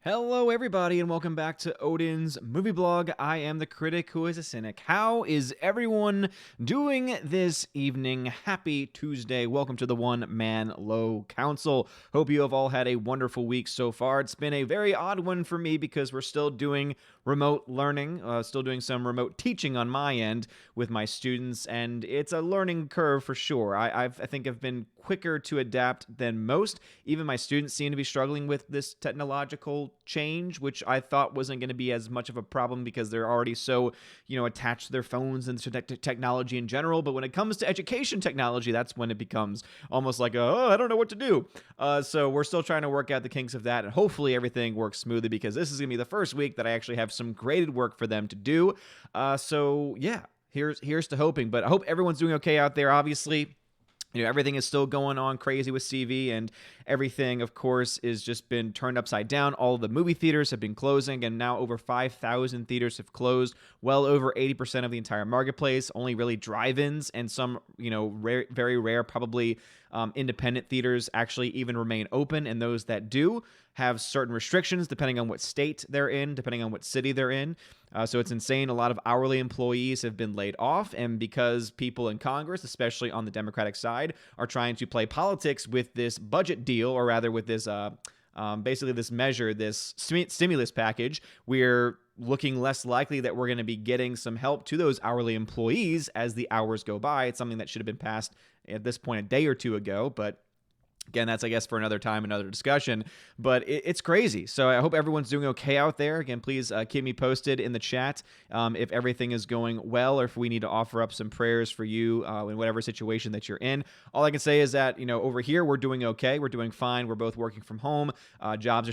Hello, everybody, and welcome back to Odin's Movie Blog. I am the critic who is a cynic. How is everyone doing this evening? Happy Tuesday. Welcome to the One Man Low Council. Hope you have all had a wonderful week so far. It's been a very odd one for me because we're still doing remote learning, still doing some remote teaching on my end with my students, and it's a learning curve for sure. I think I've been quicker to adapt than most. Even my students seem to be struggling with this technological change, which I thought wasn't going to be as much of a problem because they're already so, attached to their phones and to technology in general. But when it comes to education technology, that's when it becomes almost like, I don't know what to do. So we're still trying to work out the kinks of that, and hopefully everything works smoothly because this is going to be the first week that I actually have some graded work for them to do. So yeah, here's to hoping. But I hope everyone's doing okay out there. Obviously, everything is still going on crazy with CV, and everything, of course, is just been turned upside down. All of the movie theaters have been closing, and now over 5,000 theaters have closed. Well over 80% of the entire marketplace. Only really drive-ins and some, very rare, probably independent theaters actually even remain open, and those that do have certain restrictions depending on what state they're in, depending on what city they're in. So it's insane. A lot of hourly employees have been laid off, and because people in Congress, especially on the Democratic side, are trying to play politics with this budget deal, or rather with this basically this measure, this stimulus package, we're looking less likely that we're going to be getting some help to those hourly employees as the hours go by. It's something that should have been passed at this point a day or two ago, but again, that's, I guess, for another time, another discussion, but it's crazy. So I hope everyone's doing okay out there. Again, please keep me posted in the chat if everything is going well, or if we need to offer up some prayers for you in whatever situation that you're in. All I can say is that, over here, we're doing okay. We're doing fine. We're both working from home. Jobs are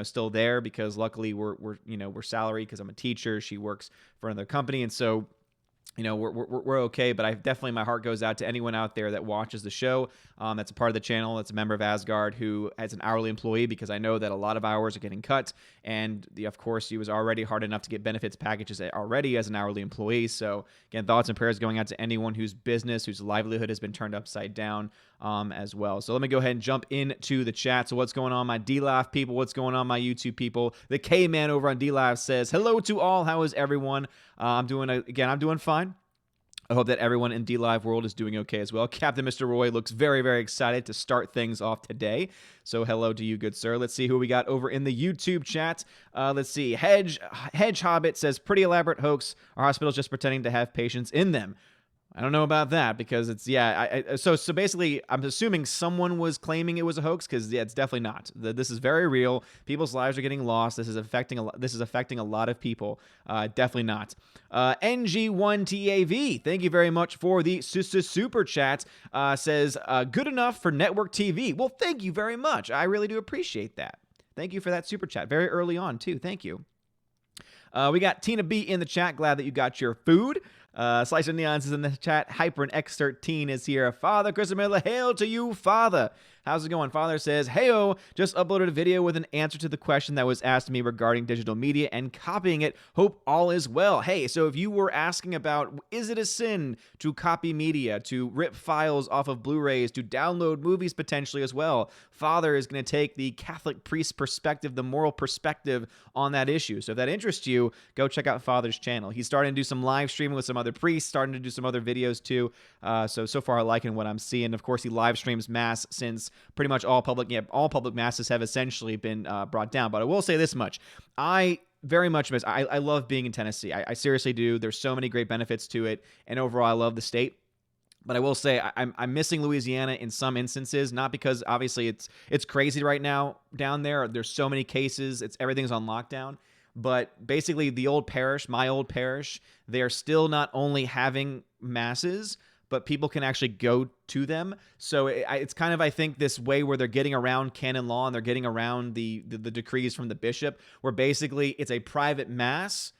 still there because luckily we're salaried because I'm a teacher. She works for another company. And so we're okay, but my heart goes out to anyone out there that watches the show, that's a part of the channel, that's a member of Asgard, who has an hourly employee, because I know that a lot of hours are getting cut, and of course, he was already hard enough to get benefits packages already as an hourly employee. So again, thoughts and prayers going out to anyone whose business, whose livelihood has been turned upside down as well. So let me go ahead and jump into the chat. So what's going on, my DLive people? What's going on, my YouTube people? The K-Man over on DLive says, hello to all. How is everyone? I'm doing fine. I hope that everyone in DLive world is doing okay as well. Captain Mr. Roy looks very, very excited to start things off today. So hello to you, good sir. Let's see who we got over in the YouTube chat. Let's see. Hedge Hobbit says, pretty elaborate hoax. Our hospital's just pretending to have patients in them. I don't know about that because it's, so basically I'm assuming someone was claiming it was a hoax, because it's definitely not. This is very real. People's lives are getting lost. This is affecting a lot of people. Definitely not. NG1TAV, thank you very much for the super chat. Says, good enough for network TV. Well, thank you very much. I really do appreciate that. Thank you for that super chat. Very early on, too. Thank you. We got Tina B in the chat. Glad that you got your food. Slice of Neons is in the chat. Hyper and X13 is here. Father Chris Miller, hail to you, Father. How's it going? Father says, heyo, just uploaded a video with an answer to the question that was asked me regarding digital media and copying it. Hope all is well. Hey, so if you were asking about, is it a sin to copy media, to rip files off of Blu-rays, to download movies potentially as well, Father is going to take the Catholic priest perspective, the moral perspective on that issue. So if that interests you, go check out Father's channel. He's starting to do some live streaming with some other priests, starting to do some other videos too. So far I'm liking what I'm seeing. Of course, he live streams mass since pretty much all public masses have essentially been brought down. But I will say this much. I very much miss, I love being in Tennessee. I seriously do. There's so many great benefits to it. And overall, I love the state. But I will say I'm missing Louisiana in some instances, not because obviously it's crazy right now down there. There's so many cases. Everything's on lockdown. But basically the old parish, my old parish, they are still not only having masses, but people can actually go to them. So it's kind of, I think, this way where they're getting around canon law, and they're getting around the decrees from the bishop, where basically it's a private mass,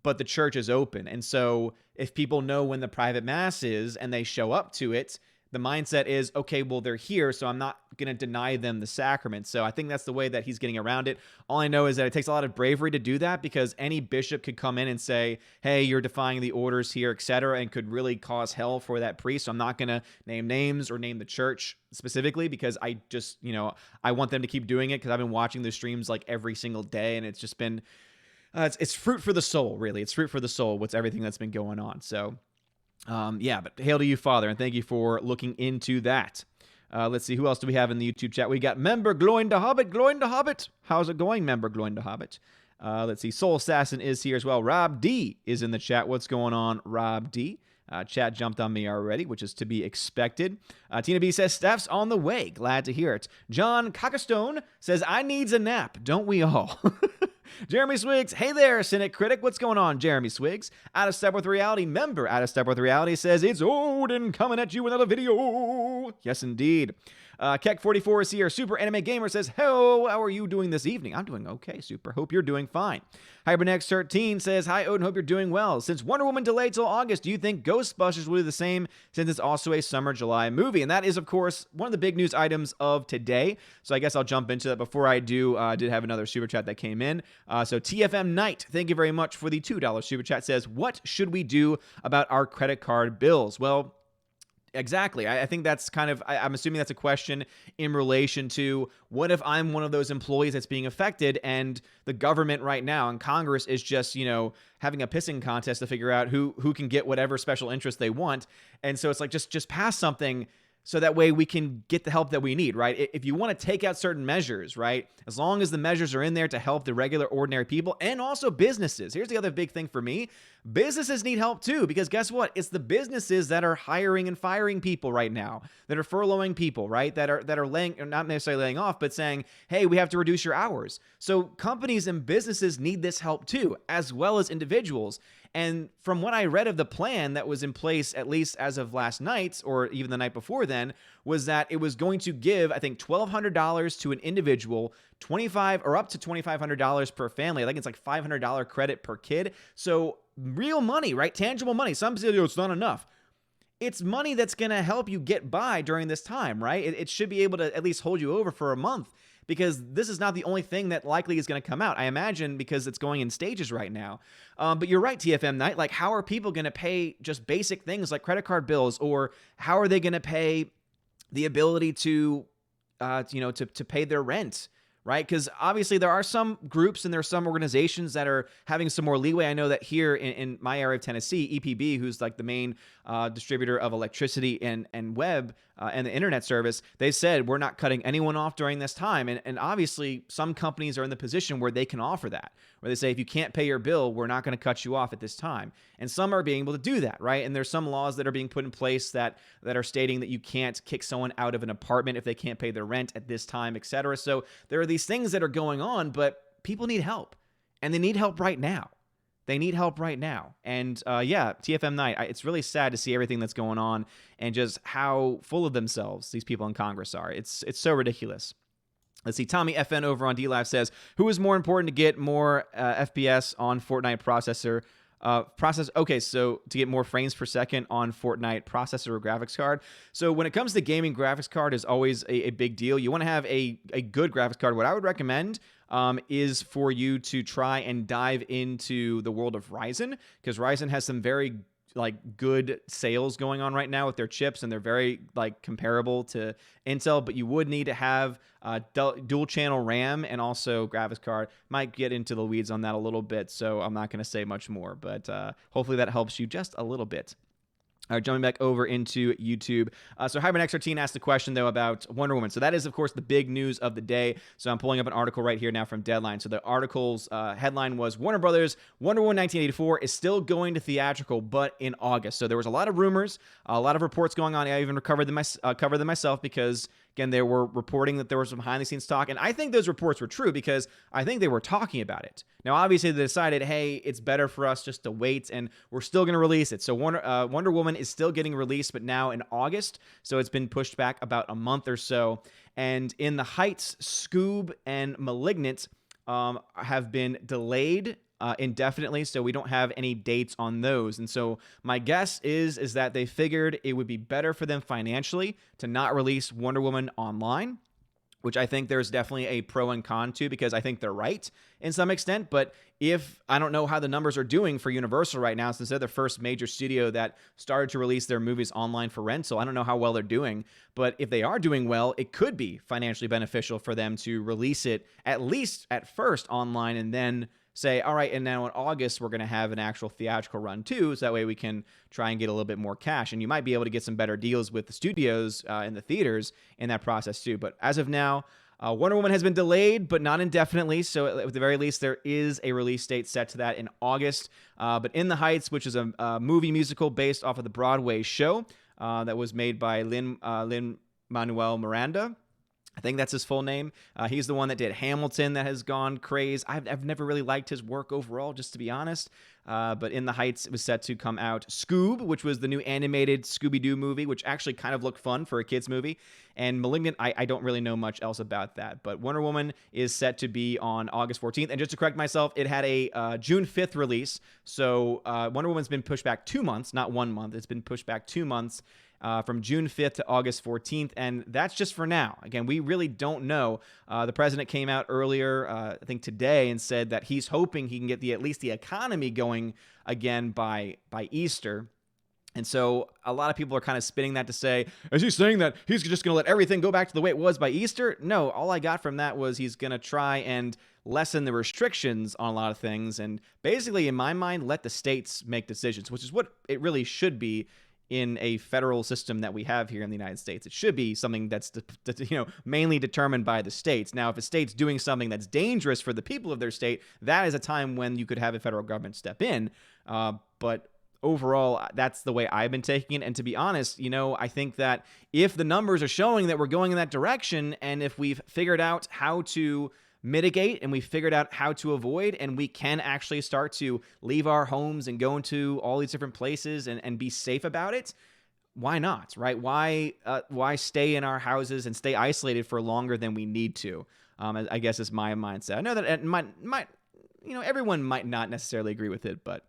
but the church is open. And so if people know when the private mass is and they show up to it, the mindset is, okay, well, they're here, so I'm not going to deny them the sacrament. So I think that's the way that he's getting around it. All I know is that it takes a lot of bravery to do that, because any bishop could come in and say, hey, you're defying the orders here, etc., and could really cause hell for that priest. So I'm not going to name names or name the church specifically, because I just, I want them to keep doing it, because I've been watching the streams like every single day, and it's just been, it's fruit for the soul, really. It's fruit for the soul, what's everything that's been going on. So but hail to you, Father, and thank you for looking into that. Let's see, who else do we have in the YouTube chat? We got Member Gloin to Hobbit. How's it going, Member Gloin to Hobbit? Let's see, Soul Assassin is here as well. Rob D is in the chat. What's going on, Rob D? Chat jumped on me already, which is to be expected. Tina B says, Steph's on the way. Glad to hear it. John Cockastone says, I needs a nap. Don't we all? Jeremy Swiggs, hey there, Cynic Critic. What's going on, Jeremy Swiggs? Out of Step with Reality member, Out of Step with Reality says, it's Odin coming at you with another video. Yes, indeed. Keck44 is here. Super Anime Gamer says, how are you doing this evening? I'm doing okay, Super. Hope you're doing fine. Hybernex13 says, hi, Odin. Hope you're doing well. Since Wonder Woman delayed till August, do you think Ghostbusters will do the same, since it's also a summer July movie? And that is, of course, one of the big news items of today. So I guess I'll jump into that. Before I do, I did have another super chat that came in. So TFM Knight, thank you very much for the $2 super chat, says, what should we do about our credit card bills? Well, exactly. I think that's kind of, I'm assuming that's a question in relation to, what if I'm one of those employees that's being affected, and the government right now and Congress is just, having a pissing contest to figure out who can get whatever special interest they want. And so it's like, just pass something, so that way we can get the help that we need, right? If you want to take out certain measures, right, as long as the measures are in there to help the regular, ordinary people, and also businesses. Here's the other big thing for me. Businesses need help too, because guess what? It's the businesses that are hiring and firing people right now, that are furloughing people, right? That are laying, or not necessarily laying off, but saying, hey, we have to reduce your hours. So companies and businesses need this help too, as well as individuals. And from what I read of the plan that was in place, at least as of last night, or even the night before then, was that it was going to give, I think, $1,200 to an individual, $25 or up to $2,500 per family. I think it's like $500 credit per kid. So real money, right? Tangible money. Some say, it's not enough. It's money that's going to help you get by during this time, right? It should be able to at least hold you over for a month, because this is not the only thing that likely is going to come out, I imagine, because it's going in stages right now. But you're right, TFM Knight. Like, how are people going to pay just basic things like credit card bills, or how are they going to pay the ability to, to pay their rent? Right? Because obviously there are some groups and there are some organizations that are having some more leeway. I know that here in my area of Tennessee, EPB, who's like the main distributor of electricity and web and the internet service, they said, we're not cutting anyone off during this time. And obviously some companies are in the position where they can offer that, where they say, if you can't pay your bill, we're not going to cut you off at this time. And some are being able to do that, right? And there's some laws that are being put in place that are stating that you can't kick someone out of an apartment if they can't pay their rent at this time, etc. So there are these things that are going on, but people need help, and they need help right now. They need help right now. And TFM Knight, it's really sad to see everything that's going on and just how full of themselves these people in Congress are. It's so ridiculous. Let's see. Tommy FN over on DLive says, who is more important to get more FPS on Fortnite processor? Okay, so to get more frames per second on Fortnite processor or graphics card. So when it comes to gaming, graphics card is always a big deal. You want to have a good graphics card. What I would recommend is for you to try and dive into the world of Ryzen, because Ryzen has some very good sales going on right now with their chips, and they're very comparable to Intel, but you would need to have dual channel RAM and also graphics card. Might get into the weeds on that a little bit, so I'm not going to say much more, but hopefully that helps you just a little bit. All right, jumping back over into YouTube. So HyberNex13 asked the question, though, about Wonder Woman. So that is, of course, the big news of the day. So I'm pulling up an article right here now from Deadline. So the article's headline was, Warner Brothers' Wonder Woman 1984 is still going to theatrical, but in August. So there was a lot of rumors, a lot of reports going on. I even covered them myself because, again, they were reporting that there was some behind-the-scenes talk. And I think those reports were true because I think they were talking about it. Now, obviously, they decided, hey, it's better for us just to wait, and we're still going to release it. So Wonder Woman is still getting released, but now in August. So it's been pushed back about a month or so. And In the Heights, Scoob, and Malignant have been delayed indefinitely, so we don't have any dates on those. And so my guess is that they figured it would be better for them financially to not release Wonder Woman online, which I think there's definitely a pro and con to, because I think they're right in some extent. But if I don't know how the numbers are doing for Universal right now, since they're the first major studio that started to release their movies online for rental, I don't know how well they're doing. But if they are doing well, it could be financially beneficial for them to release it at least at first online, and then say, all right, and now in August, we're going to have an actual theatrical run too, so that way we can try and get a little bit more cash. And you might be able to get some better deals with the studios and the theaters in that process too. But as of now, Wonder Woman has been delayed, but not indefinitely. So at the very least, there is a release date set to that in August. But In the Heights, which is a movie musical based off of the Broadway show that was made by Lin-Manuel Miranda, I think that's his full name. He's the one that did Hamilton, that has gone crazy. I've never really liked his work overall, just to be honest. But In the Heights was set to come out. Scoob, which was the new animated Scooby-Doo movie, which actually kind of looked fun for a kid's movie. And Malignant, I don't really know much else about that. But Wonder Woman is set to be on August 14th. And just to correct myself, it had a June 5th release. So Wonder Woman's been pushed back 2 months, not 1 month. It's been pushed back 2 months. From June 5th to August 14th, and that's just for now. Again, we really don't know. The president came out earlier, I think today, and said that he's hoping he can get at least the economy going again by Easter. And so a lot of people are kind of spinning that to say, is he saying that he's just going to let everything go back to the way it was by Easter? No, all I got from that was he's going to try and lessen the restrictions on a lot of things, and basically, in my mind, let the states make decisions, which is what it really should be in a federal system that we have here in the United States. It should be something that's mainly determined by the states. Now, if a state's doing something that's dangerous for the people of their state, that is a time when you could have a federal government step in. But overall, that's the way I've been taking it. And to be honest, I think that if the numbers are showing that we're going in that direction, and if we've figured out how to mitigate and we figured out how to avoid, and we can actually start to leave our homes and go into all these different places and be safe about it, why not, right? Why stay in our houses and stay isolated for longer than we need to? I guess is my mindset. I know that it might everyone might not necessarily agree with it, but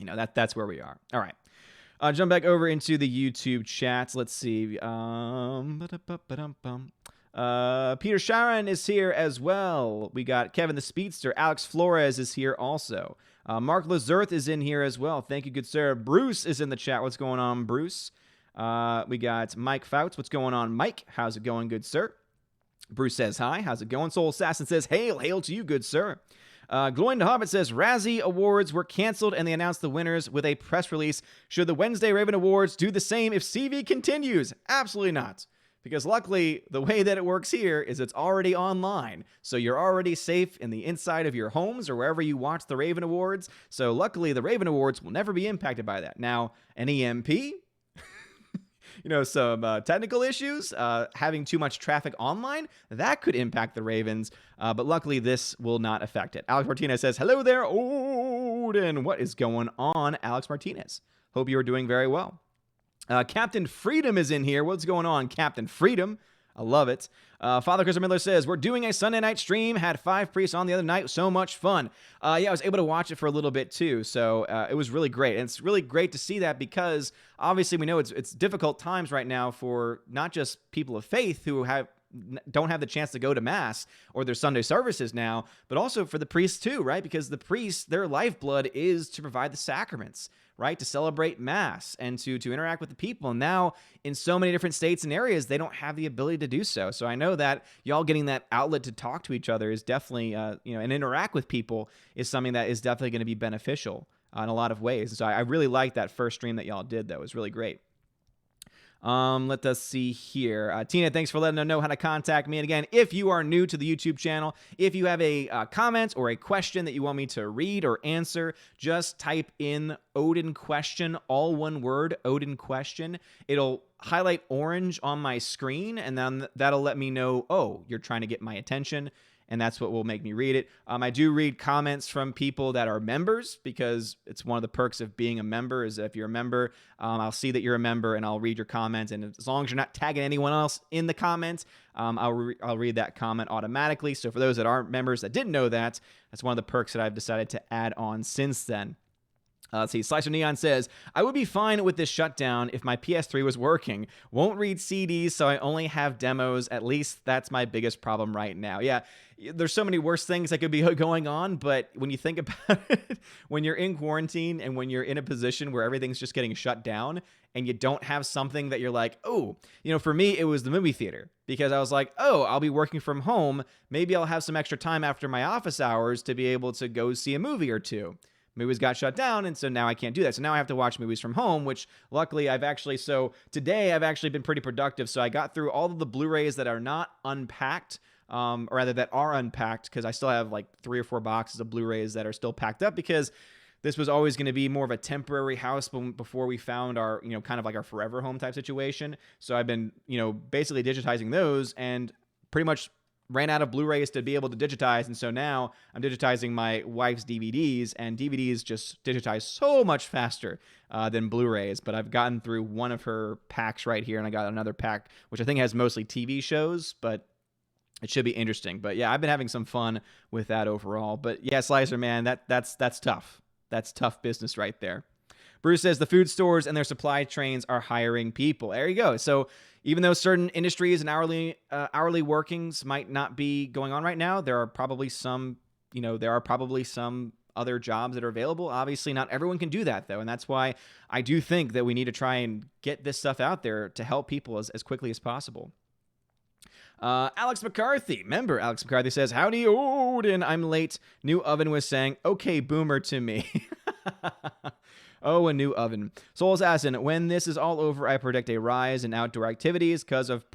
that's where we are. All right. Jump back over into the YouTube chats. Let's see. Peter Sharon is here as well. We got Kevin the Speedster. Alex Flores is here also. Mark Lazurth is in here as well. Thank you, good sir. Bruce is in the chat. What's going on, Bruce? We got Mike Fouts. What's going on, Mike? How's it going, good sir? Bruce says hi. How's it going? Soul Assassin says, hail to you, good sir. Glowing the Hobbit says, Razzie Awards were canceled and they announced the winners with a press release. Should the Wednesday Raven Awards do the same if CV continues? Absolutely not. Because luckily, the way that it works here is it's already online. So you're already safe in the inside of your homes or wherever you watch the Raven Awards. So luckily, the Raven Awards will never be impacted by that. Now, an EMP, some technical issues, having too much traffic online, that could impact the Ravens. But luckily, this will not affect it. Alex Martinez says, hello there, Odin. What is going on, Alex Martinez? Hope you are doing very well. Captain Freedom is in here. What's going on, Captain Freedom? I love it. Father Christopher Miller says, we're doing a Sunday night stream. Had 5 priests on the other night. So much fun. I was able to watch it for a little bit too. So it was really great. And it's really great to see that because obviously we know it's difficult times right now for not just people of faith who don't have the chance to go to Mass or their Sunday services now, but also for the priests too, right? Because the priests, their lifeblood is to provide the sacraments, right? To celebrate Mass and to interact with the people. And now in so many different states and areas, they don't have the ability to do so. So I know that y'all getting that outlet to talk to each other is definitely, and interact with people is something that is definitely going to be beneficial in a lot of ways. So I really like that first stream that y'all did, though. It was really great. Let us see here. Tina, thanks for letting them know how to contact me. And again, if you are new to the YouTube channel, if you have a comment or a question that you want me to read or answer, just type in Odin question, all one word, Odin question. It'll highlight orange on my screen, and then that'll let me know, oh, you're trying to get my attention. and that's what will make me read it. I do read comments from people that are members, because it's one of the perks of being a member is that if you're a member, I'll see that you're a member and I'll read your comments. And as long as you're not tagging anyone else in the comments, I'll read that comment automatically. So for those that aren't members that didn't know that, that's one of the perks that I've decided to add on since then. Let's see. Slicer Neon says, I would be fine with this shutdown if my PS3 was working. Won't read CDs, so I only have demos. At least that's my biggest problem right now. Yeah, there's so many worse things that could be going on, but when you think about it, when you're in quarantine and when you're in a position where everything's just getting shut down and you don't have something that you're like, oh, for me, it was the movie theater, because I was like, oh, I'll be working from home. Maybe I'll have some extra time after my office hours to be able to go see a movie or two. Movies got shut down, and so now I can't do that. So now I have to watch movies from home, which luckily today I've actually been pretty productive. So I got through all of the Blu-rays that are not unpacked, or rather that are unpacked, because I still have like 3 or 4 boxes of Blu-rays that are still packed up, because this was always going to be more of a temporary house before we found our, kind of like our forever home type situation. So I've been, basically digitizing those, and pretty much ran out of Blu-rays to be able to digitize, and so now I'm digitizing my wife's DVDs, and DVDs just digitize so much faster than Blu-rays. But I've gotten through one of her packs right here, and I got another pack, which I think has mostly TV shows, but it should be interesting. But yeah, I've been having some fun with that overall. But yeah, Slicer, man, that's tough. That's tough business right there. Bruce says the food stores and their supply chains are hiring people. There you go. So even though certain industries and hourly workings might not be going on right now, there are probably some other jobs that are available. Obviously, not everyone can do that, though, and that's why I do think that we need to try and get this stuff out there to help people as quickly as possible. Alex McCarthy, member Alex McCarthy says, howdy, Odin. I'm late. New oven was saying, okay, boomer to me. Oh, a new oven. Soul Assassin, when this is all over, I predict a rise in outdoor activities because of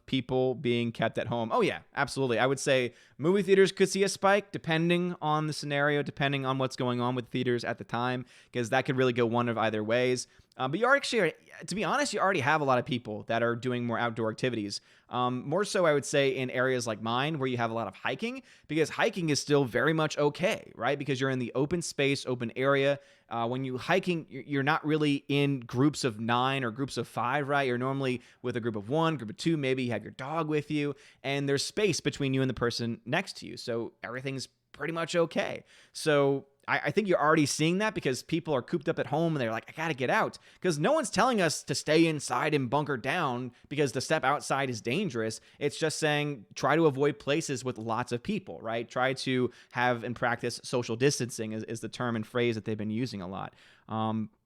people being kept at home. Oh, yeah, absolutely. I would say movie theaters could see a spike depending on the scenario, depending on what's going on with theaters at the time, because that could really go one of either ways. But you are actually, to be honest, you already have a lot of people that are doing more outdoor activities. More so, I would say, in areas like mine where you have a lot of hiking, because hiking is still very much okay, right? Because you're in the open space, open area. When you hiking, you're not really in groups of 9 or groups of 5, right? You're normally with a group of 1, group of 2, maybe you have your dog with you, and there's space between you and the person next to you. So everything's pretty much okay. So I think you're already seeing that because people are cooped up at home and they're like, I got to get out, because no one's telling us to stay inside and bunker down because the step outside is dangerous. It's just saying try to avoid places with lots of people, right? Try to have and practice social distancing is the term and phrase that they've been using a lot.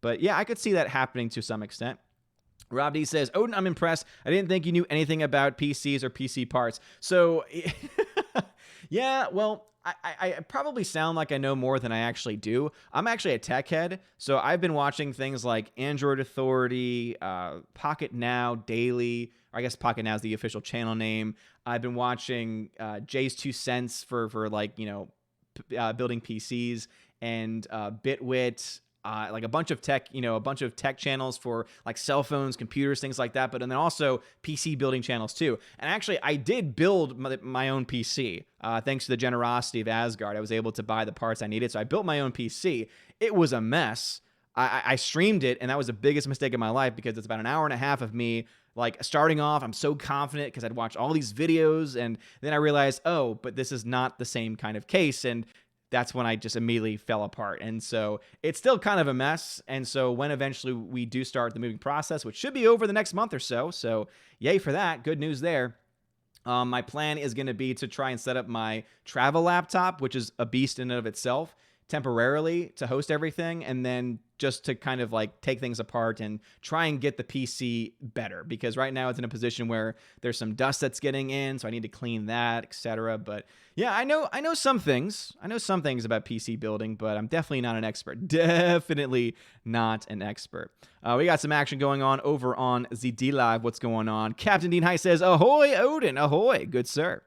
But yeah, I could see that happening to some extent. Rob D says, Odin, I'm impressed. I didn't think you knew anything about PCs or PC parts. So yeah, well, I probably sound like I know more than I actually do. I'm actually a tech head, so I've been watching things like Android Authority, Pocket Now Daily, or I guess Pocket Now is the official channel name. I've been watching Jay's 2 cents for building PCs, and Bitwit, like a bunch of tech channels for like cell phones, computers, things like that. But and then also PC building channels too. And actually, I did build my own PC thanks to the generosity of Asgard. I was able to buy the parts I needed, so I built my own PC. It was a mess. I streamed it, and that was the biggest mistake in my life because it's about an hour and a half of me like starting off. I'm so confident because I'd watched all these videos, and then I realized, oh, but this is not the same kind of case, and that's when I just immediately fell apart. And so it's still kind of a mess. And so when eventually we do start the moving process, which should be over the next month or so yay for that. Good news there. My plan is going to be to try and set up my travel laptop, which is a beast in and of itself, temporarily to host everything, and then just to kind of like take things apart and try and get the PC better, because right now it's in a position where there's some dust that's getting in, so I need to clean that, etc. But yeah, I know some things. I know some things about PC building, but I'm definitely not an expert. Definitely not an expert. We got some action going on over on ZD Live. What's going on? Captain Dean High says, ahoy, Odin, ahoy, good sir.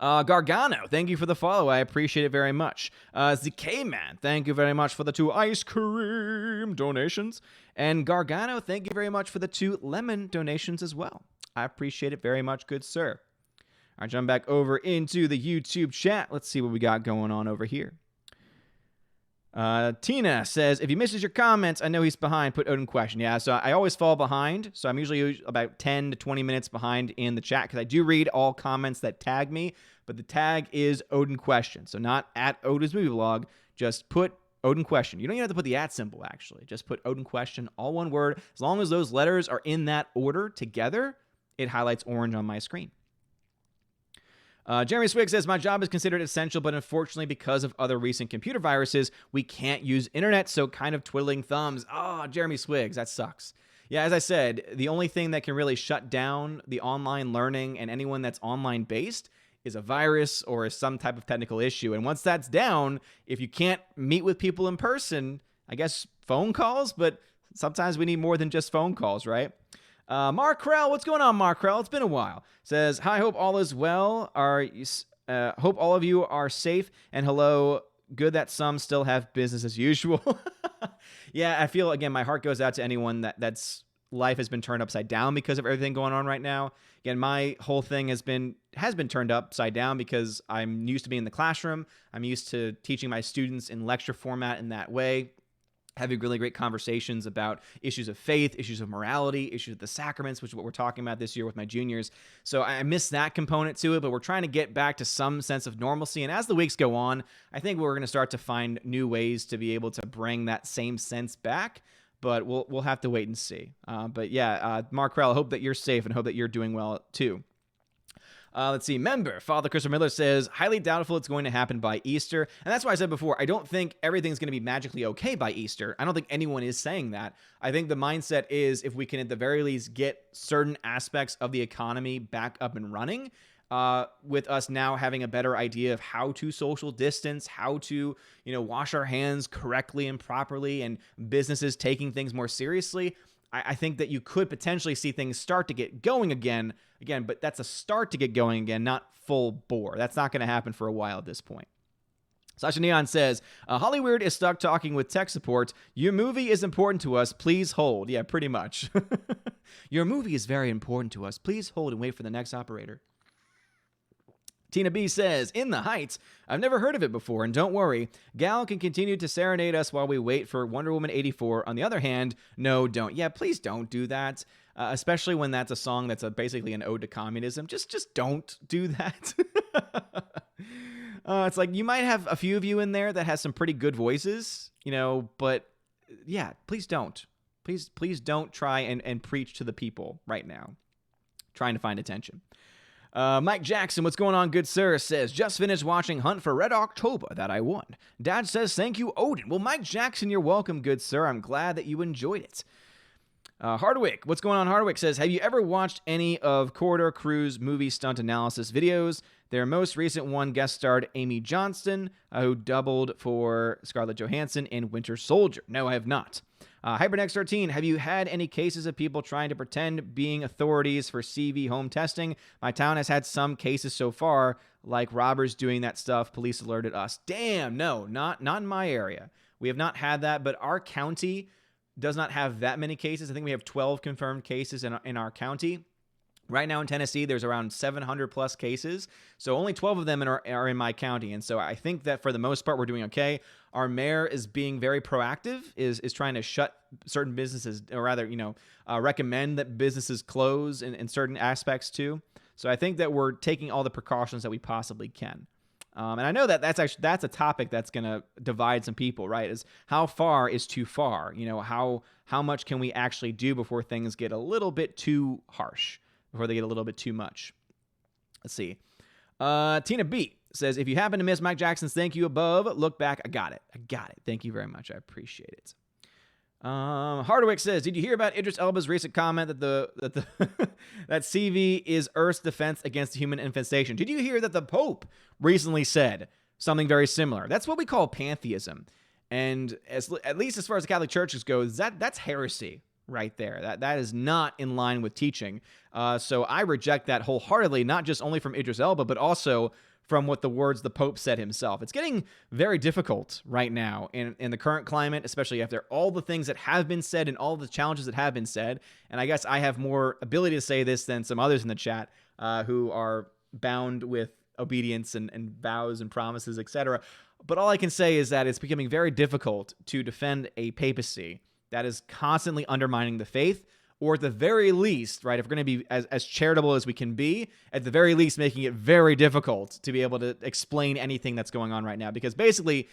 Gargano, thank you for the follow. I appreciate it very much. ZK Man, thank you very much for the 2 ice cream donations. And Gargano, thank you very much for the 2 lemon donations as well. I appreciate it very much, good sir. All right, jump back over into the YouTube chat. Let's see what we got going on over here. Tina says, if he misses your comments, I know he's behind. Put Odin question. Yeah, so I always fall behind. So I'm usually about 10 to 20 minutes behind in the chat because I do read all comments that tag me, but the tag is Odin question. So not at Odin's Movie Vlog. Just put Odin question. You don't even have to put the @ symbol, actually. Just put Odin question, all one word. As long as those letters are in that order together, it highlights orange on my screen. Jeremy Swig says, my job is considered essential, but unfortunately, because of other recent computer viruses, we can't use internet, so kind of twiddling thumbs. Oh, Jeremy Swigs, that sucks. Yeah, as I said, the only thing that can really shut down the online learning and anyone that's online based is a virus or some type of technical issue. And once that's down, if you can't meet with people in person, I guess phone calls, but sometimes we need more than just phone calls, right? Mark Krell, what's going on, Mark Krell? It's been a while. Says, hi, hope all is well. Hope all of you are safe. And hello, good that some still have business as usual. Yeah, I feel, again, my heart goes out to anyone that's life has been turned upside down because of everything going on right now. Again, my whole thing has been turned upside down because I'm used to being in the classroom. I'm used to teaching my students in lecture format in that way, having really great conversations about issues of faith, issues of morality, issues of the sacraments, which is what we're talking about this year with my juniors. So I miss that component to it, but we're trying to get back to some sense of normalcy. And as the weeks go on, I think we're going to start to find new ways to be able to bring that same sense back. But we'll have to wait and see. But yeah, Mark Krell, I hope that you're safe and hope that you're doing well too. Let's see. Member Father Christopher Miller says, highly doubtful it's going to happen by Easter. And that's why I said before, I don't think everything's going to be magically okay by Easter. I don't think anyone is saying that. I think the mindset is if we can at the very least get certain aspects of the economy back up and running, with us now having a better idea of how to social distance, how to, wash our hands correctly and properly, and businesses taking things more seriously, I think that you could potentially see things start to get going again, but that's a start to get going again, not full bore. That's not going to happen for a while at this point. Sasha Neon says, Hollywood is stuck talking with tech support. Your movie is important to us. Please hold. Yeah, pretty much. Your movie is very important to us. Please hold and wait for the next operator. Tina B says, in the Heights, I've never heard of it before, and don't worry, Gal can continue to serenade us while we wait for Wonder Woman 84. On the other hand, no, don't. Yeah, please don't do that, especially when that's a song that's basically an ode to communism. Just don't do that. It's like you might have a few of you in there that has some pretty good voices, but yeah, please don't. Please don't try and preach to the people right now, trying to find attention. Mike Jackson, what's going on, good sir, says, just finished watching Hunt for Red October that I won. Dad says, thank you, Odin. Well, Mike Jackson, you're welcome, good sir. I'm glad that you enjoyed it. Hardwick, what's going on, Hardwick, says, have you ever watched any of Corridor Crew's movie stunt analysis videos? Their most recent one guest starred Amy Johnston, who doubled for Scarlett Johansson in Winter Soldier. No, I have not. HyperNext13, have you had any cases of people trying to pretend being authorities for CV home testing? My town has had some cases so far, like robbers doing that stuff. Police alerted us. Damn, no, not in my area. We have not had that, but our county does not have that many cases. I think we have 12 confirmed cases in our county. Right now in Tennessee, there's around 700 plus cases. So only 12 of them are in my county. And so I think that for the most part, we're doing okay. Our mayor is being very proactive, is trying to shut certain businesses, or rather, recommend that businesses close in certain aspects too. So I think that we're taking all the precautions that we possibly can. And I know that that's a topic that's going to divide some people, right? Is how far is too far? How much can we actually do before things get a little bit too harsh? Before they get a little bit too much. Let's see. Tina B says, if you happen to miss Mike Jackson's thank you above, look back. I got it. Thank you very much. I appreciate it. Hardwick says, did you hear about Idris Elba's recent comment that that CV is Earth's defense against human infestation? Did you hear that the Pope recently said something very similar? That's what we call pantheism. And at least as far as the Catholic Church goes, that's heresy. Right there. That is not in line with teaching. So I reject that wholeheartedly, not just only from Idris Elba, but also from what the words the Pope said himself. It's getting very difficult right now in the current climate, especially after all the things that have been said and all the challenges that have been said. And I guess I have more ability to say this than some others in the chat who are bound with obedience and vows and promises, etc. But all I can say is that it's becoming very difficult to defend a papacy that is constantly undermining the faith, or at the very least, right, if we're going to be as charitable as we can be, at the very least making it very difficult to be able to explain anything that's going on right now. Because basically,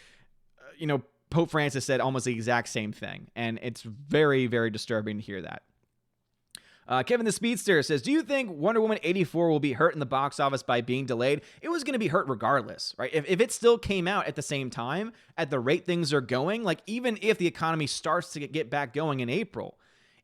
Pope Francis said almost the exact same thing, and it's very, very disturbing to hear that. Kevin the Speedster says, do you think Wonder Woman 84 will be hurt in the box office by being delayed? It was going to be hurt regardless, right? If it still came out at the same time, at the rate things are going, like even if the economy starts to get back going in April,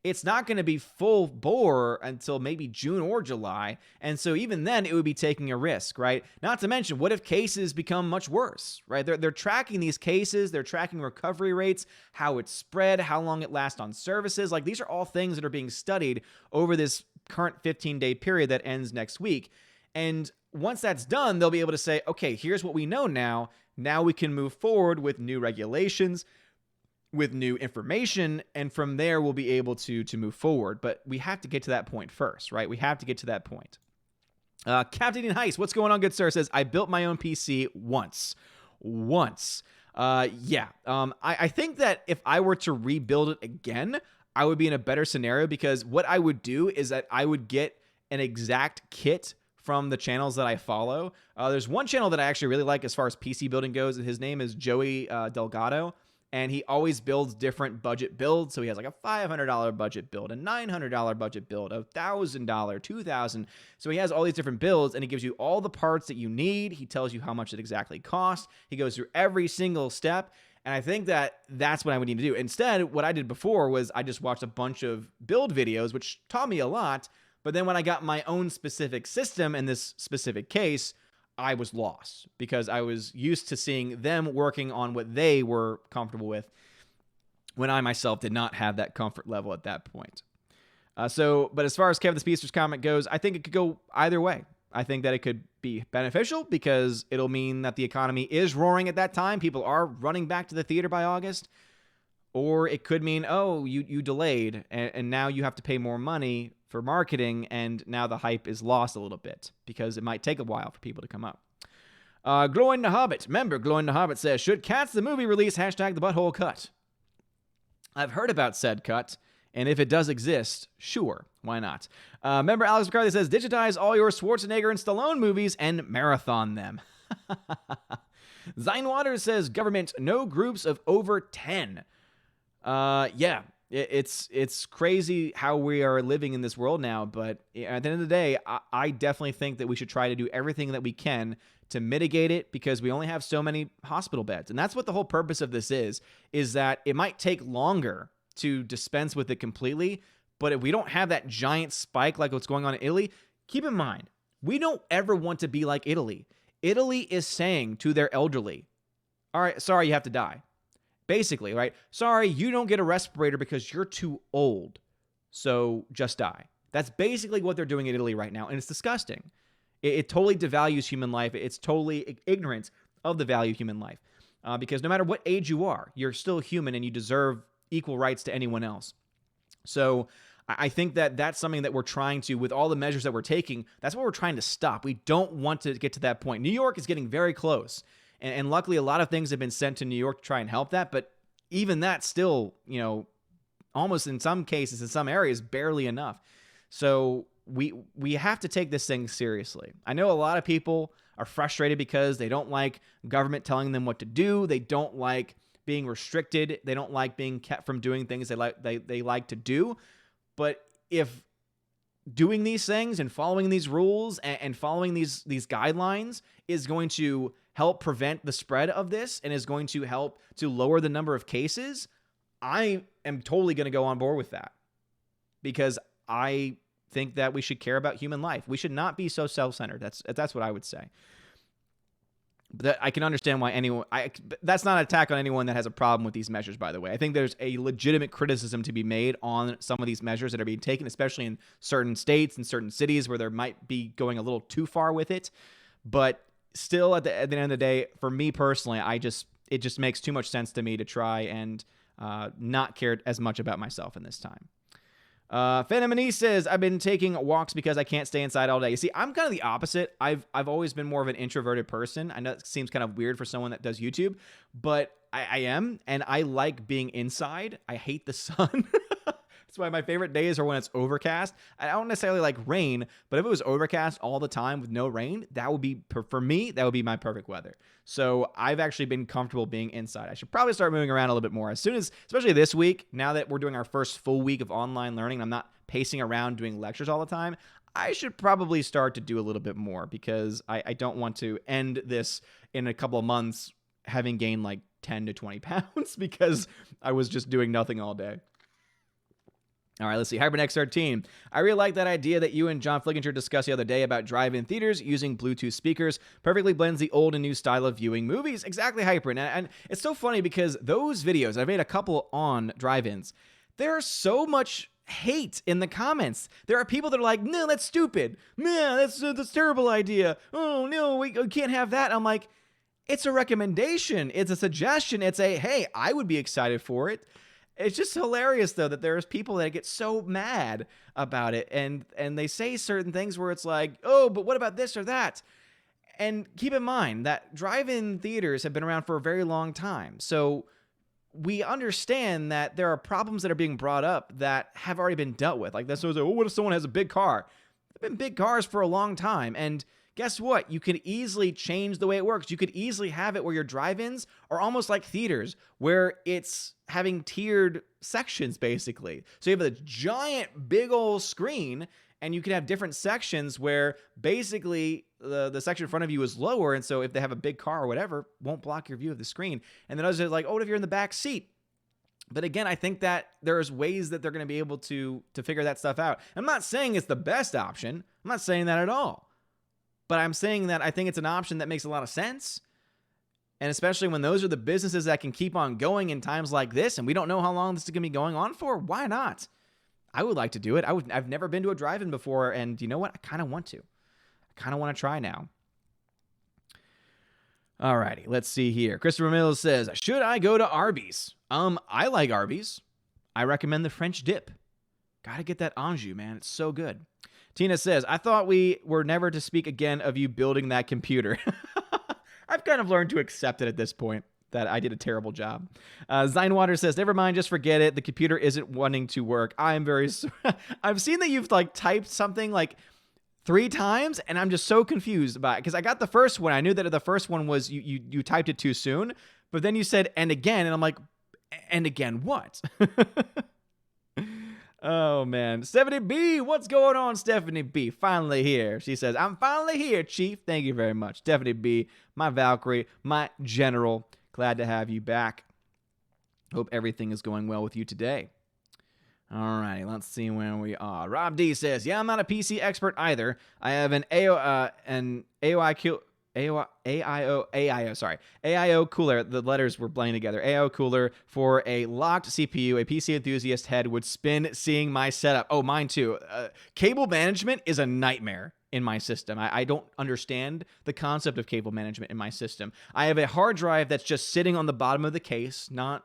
it's not going to be full bore until maybe June or July. And so even then, it would be taking a risk, right? Not to mention, what if cases become much worse, right? They're tracking these cases. They're tracking recovery rates, how it's spread, how long it lasts on services. Like, these are all things that are being studied over this current 15-day period that ends next week. And once that's done, they'll be able to say, okay, here's what we know now. Now we can move forward with new regulations, with new information, and from there we'll be able to move forward. But we have to get to that point first, right? We have to get to that point. Captain in Heist, what's going on, good sir? Says, I built my own PC once. I think that if I were to rebuild it again, I would be in a better scenario, because what I would do is that I would get an exact kit from the channels that I follow. There's one channel that I actually really like as far as PC building goes. His name is Joey Delgado. And he always builds different budget builds. So he has like a $500 budget build, a $900 budget build, a $1,000, $2,000. So he has all these different builds, and he gives you all the parts that you need. He tells you how much it exactly costs. He goes through every single step. And I think that that's what I would need to do. Instead, what I did before was I just watched a bunch of build videos, which taught me a lot. But then when I got my own specific system in this specific case, I was lost, because I was used to seeing them working on what they were comfortable with, when I myself did not have that comfort level at that point. But as far as Kevin the Speedster's comment goes, I think it could go either way. I think that it could be beneficial, because it'll mean that the economy is roaring at that time. People are running back to the theater by August. Or it could mean, oh, you delayed, and now you have to pay more money for marketing, and now the hype is lost a little bit, because it might take a while for people to come up. Glowing the Hobbit. Member Glowing the Hobbit says, should Cats the movie release # the butthole cut? I've heard about said cut, and if it does exist, sure, why not? Member Alex McCarthy says, digitize all your Schwarzenegger and Stallone movies and marathon them. Zine Waters says, government, no groups of over 10. It's crazy how we are living in this world now, but at the end of the day, I definitely think that we should try to do everything that we can to mitigate it, because we only have so many hospital beds. And that's what the whole purpose of this is that it might take longer to dispense with it completely, but if we don't have that giant spike like what's going on in Italy, keep in mind, we don't ever want to be like Italy. Italy is saying to their elderly, all right, sorry, you have to die. Basically, right? Sorry, you don't get a respirator because you're too old. So just die. That's basically what they're doing in Italy right now. And it's disgusting. It totally devalues human life. It's totally ignorant of the value of human life. Because no matter what age you are, you're still human, and you deserve equal rights to anyone else. So I think that that's something that we're trying to, with all the measures that we're taking, that's what we're trying to stop. We don't want to get to that point. New York is getting very close. And luckily, a lot of things have been sent to New York to try and help that. But even that still, almost in some cases, in some areas, barely enough. So we have to take this thing seriously. I know a lot of people are frustrated because they don't like government telling them what to do. They don't like being restricted. They don't like being kept from doing things they like to do. But if doing these things and following these rules and following these guidelines is going to help prevent the spread of this and is going to help to lower the number of cases, I am totally going to go on board with that, because I think that we should care about human life. We should not be so self-centered. That's what I would say. But I can understand why that's not an attack on anyone that has a problem with these measures, by the way. I think there's a legitimate criticism to be made on some of these measures that are being taken, especially in certain states and certain cities where there might be going a little too far with it. But still, at the end of the day, for me personally, it just makes too much sense to me to try and not care as much about myself in this time. Phenomene says, I've been taking walks because I can't stay inside all day. You see, I'm kind of the opposite. I've always been more of an introverted person. I know it seems kind of weird for someone that does YouTube, but I am, and I like being inside. I hate the sun. That's why my favorite days are when it's overcast. I don't necessarily like rain, but if it was overcast all the time with no rain, that would be, for me, that would be my perfect weather. So I've actually been comfortable being inside. I should probably start moving around a little bit more as soon as, especially this week, now that we're doing our first full week of online learning, I'm not pacing around doing lectures all the time. I should probably start to do a little bit more because I don't want to end this in a couple of months having gained like 10 to 20 pounds because I was just doing nothing all day. All right, let's see. HyperNext13. I really like that idea that you and John Flickinger discussed the other day about drive-in theaters using Bluetooth speakers. Perfectly blends the old and new style of viewing movies. Exactly, Hyper. And it's so funny because those videos, I've made a couple on drive-ins. There's so much hate in the comments. There are people that are like, no, that's stupid. Man, that's a terrible idea. Oh, no, we can't have that. I'm like, it's a recommendation. It's a suggestion. It's a, hey, I would be excited for it. It's just hilarious, though, that there's people that get so mad about it, and they say certain things where it's like, oh, but what about this or that? And keep in mind that drive-in theaters have been around for a very long time, so we understand that there are problems that are being brought up that have already been dealt with. Like, that's always like, oh, what if someone has a big car? There have been big cars for a long time, and guess what? You could easily change the way it works. You could easily have it where your drive-ins are almost like theaters, where it's having tiered sections, basically. So you have a giant, big old screen, and you can have different sections where basically the section in front of you is lower, and so if they have a big car or whatever, won't block your view of the screen. And then others are like, oh, what if you're in the back seat? But again, I think that there's ways that they're going to be able to figure that stuff out. I'm not saying it's the best option. I'm not saying that at all. But I'm saying that I think it's an option that makes a lot of sense. And especially when those are the businesses that can keep on going in times like this, and we don't know how long this is going to be going on for, why not? I would like to do it. I've never been to a drive-in before, and you know what? I kind of want to. I kind of want to try now. Alrighty, let's see here. Christopher Mills says, should I go to Arby's? I like Arby's. I recommend the French dip. Gotta get that Anjou, man. It's so good. Tina says, I thought we were never to speak again of you building that computer. I've kind of learned to accept it at this point, that I did a terrible job. Zinewater says, never mind, just forget it. The computer isn't wanting to work. I'm very sorry. I've seen that you've like typed something like 3 times, and I'm just so confused about it. Because I got the first one. I knew that the first one was you typed it too soon, but then you said, and again, and I'm like, and again what? Oh, man. Stephanie B, what's going on, Stephanie B? Finally here. She says, I'm finally here, Chief. Thank you very much. Stephanie B, my Valkyrie, my general. Glad to have you back. Hope everything is going well with you today. All righty, let's see where we are. Rob D says, yeah, I'm not a PC expert either. I have an AIO cooler. The letters were blending together. AIO cooler for a locked CPU. A PC enthusiast head would spin seeing my setup. Oh, mine too. Cable management is a nightmare in my system. I don't understand the concept of cable management in my system. I have a hard drive that's just sitting on the bottom of the case, not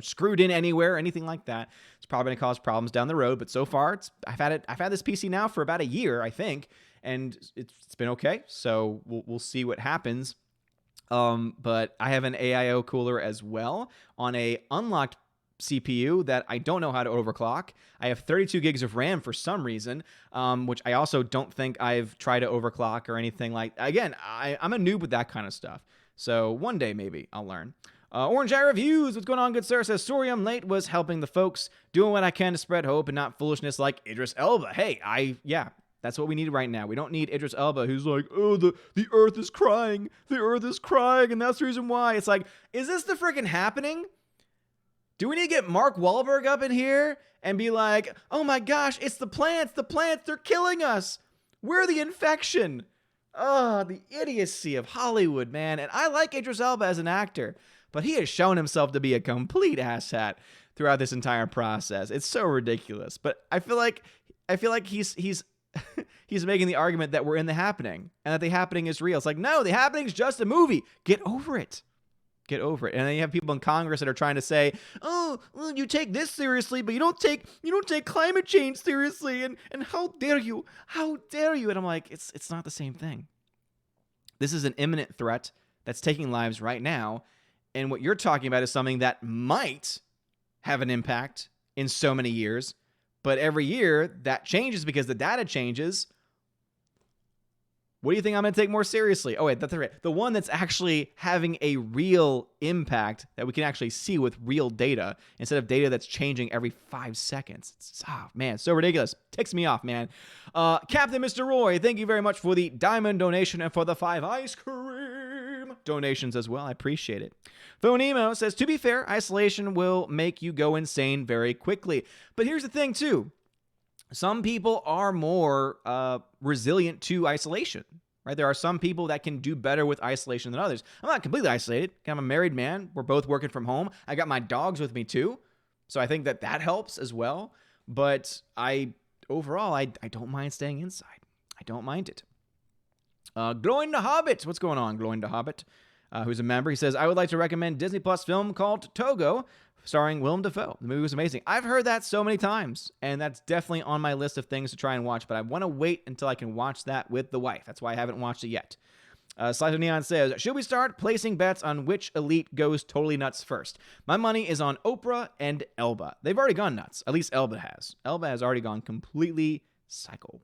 screwed in anywhere or anything like that. It's probably gonna cause problems down the road, but so far I've had this PC now for about a year, I think. And it's been okay, so we'll see what happens. But I have an AIO cooler as well on a unlocked CPU that I don't know how to overclock. I have 32 gigs of RAM for some reason, which I also don't think I've tried to overclock or anything like. Again, I'm a noob with that kind of stuff. So one day maybe I'll learn. Orange Eye Reviews, what's going on, good sir? Says, sorry I'm late, was helping the folks, doing what I can to spread hope and not foolishness like Idris Elba. Hey, that's what we need right now. We don't need Idris Elba, who's like, oh, the earth is crying. The earth is crying, and that's the reason why. It's like, is this the freaking happening? Do we need to get Mark Wahlberg up in here and be like, oh my gosh, it's the plants. The plants, they're killing us. We're the infection. Oh, the idiocy of Hollywood, man. And I like Idris Elba as an actor, but he has shown himself to be a complete asshat throughout this entire process. It's so ridiculous. But I feel like he's he's making the argument that we're in the happening and that the happening is real. It's like, no, the happening is just a movie. Get over it. Get over it. And then you have people in Congress that are trying to say, "Oh, well, you take this seriously, but you don't take climate change seriously, and how dare you? How dare you?" And I'm like, it's not the same thing. This is an imminent threat that's taking lives right now, and what you're talking about is something that might have an impact in so many years, but every year that changes because the data changes. What do you think I'm going to take more seriously? Oh, wait, that's right. The one that's actually having a real impact that we can actually see with real data instead of data that's changing every 5 seconds. Man, so ridiculous. Ticks me off, man. Captain Mr. Roy, thank you very much for the diamond donation and for the 5 ice cream donations as well. I appreciate it. Phonemo says, to be fair, isolation will make you go insane very quickly. But here's the thing, too. Some people are more resilient to isolation, right? There are some people that can do better with isolation than others. I'm not completely isolated. I'm a married man. We're both working from home. I got my dogs with me too. So I think that helps as well. But overall, I don't mind staying inside. I don't mind it. Glowing the Hobbit. What's going on, Glowing the Hobbit? Who's a member. He says, I would like to recommend Disney Plus film called Togo, starring Willem Dafoe. The movie was amazing. I've heard that so many times, and that's definitely on my list of things to try and watch, but I want to wait until I can watch that with the wife. That's why I haven't watched it yet. Slice of Neon says, should we start placing bets on which elite goes totally nuts first? My money is on Oprah and Elba. They've already gone nuts. At least Elba has. Elba has already gone completely psycho.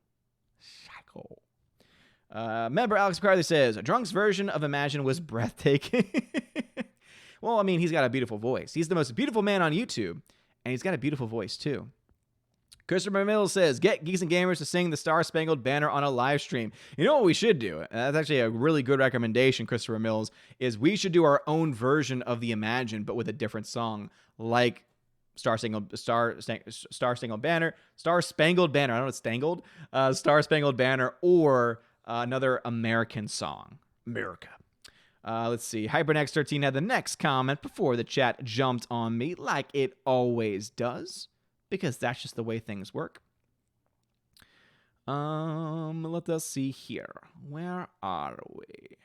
Member Alex McCarthy says, Drunk's version of Imagine was breathtaking. Well, I mean, he's got a beautiful voice. He's the most beautiful man on YouTube, and he's got a beautiful voice, too. Christopher Mills says, get Geeks and Gamers to sing the Star Spangled Banner on a live stream. You know what we should do? That's actually a really good recommendation, Christopher Mills, is we should do our own version of the Imagine, but with a different song, like Star Spangled Banner, Star Spangled Banner, I don't know what's stangled, Star Spangled Banner, or another American song. America. Let's see. HyperNext13 had the next comment before the chat jumped on me, like it always does, because that's just the way things work. Let us see here. Where are we?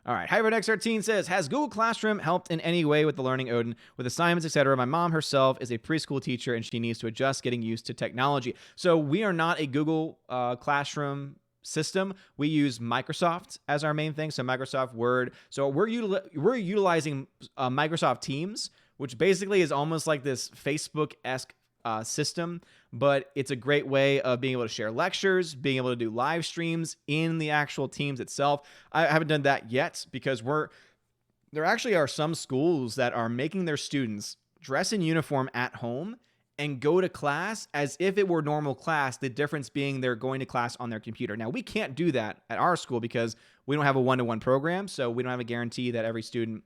All right. HyperNext13 says, has Google Classroom helped in any way with the learning, Odin, with assignments, etc.? My mom herself is a preschool teacher, and she needs to adjust getting used to technology. So we are not a Google Classroom system. We use Microsoft as our main thing. So Microsoft Word. So we're utilizing Microsoft Teams, which basically is almost like this Facebook-esque system, but it's a great way of being able to share lectures, being able to do live streams in the actual Teams itself. I haven't done that yet because there actually are some schools that are making their students dress in uniform at home and go to class as if it were normal class, the difference being they're going to class on their computer. Now, we can't do that at our school because we don't have a one-to-one program, so we don't have a guarantee that every student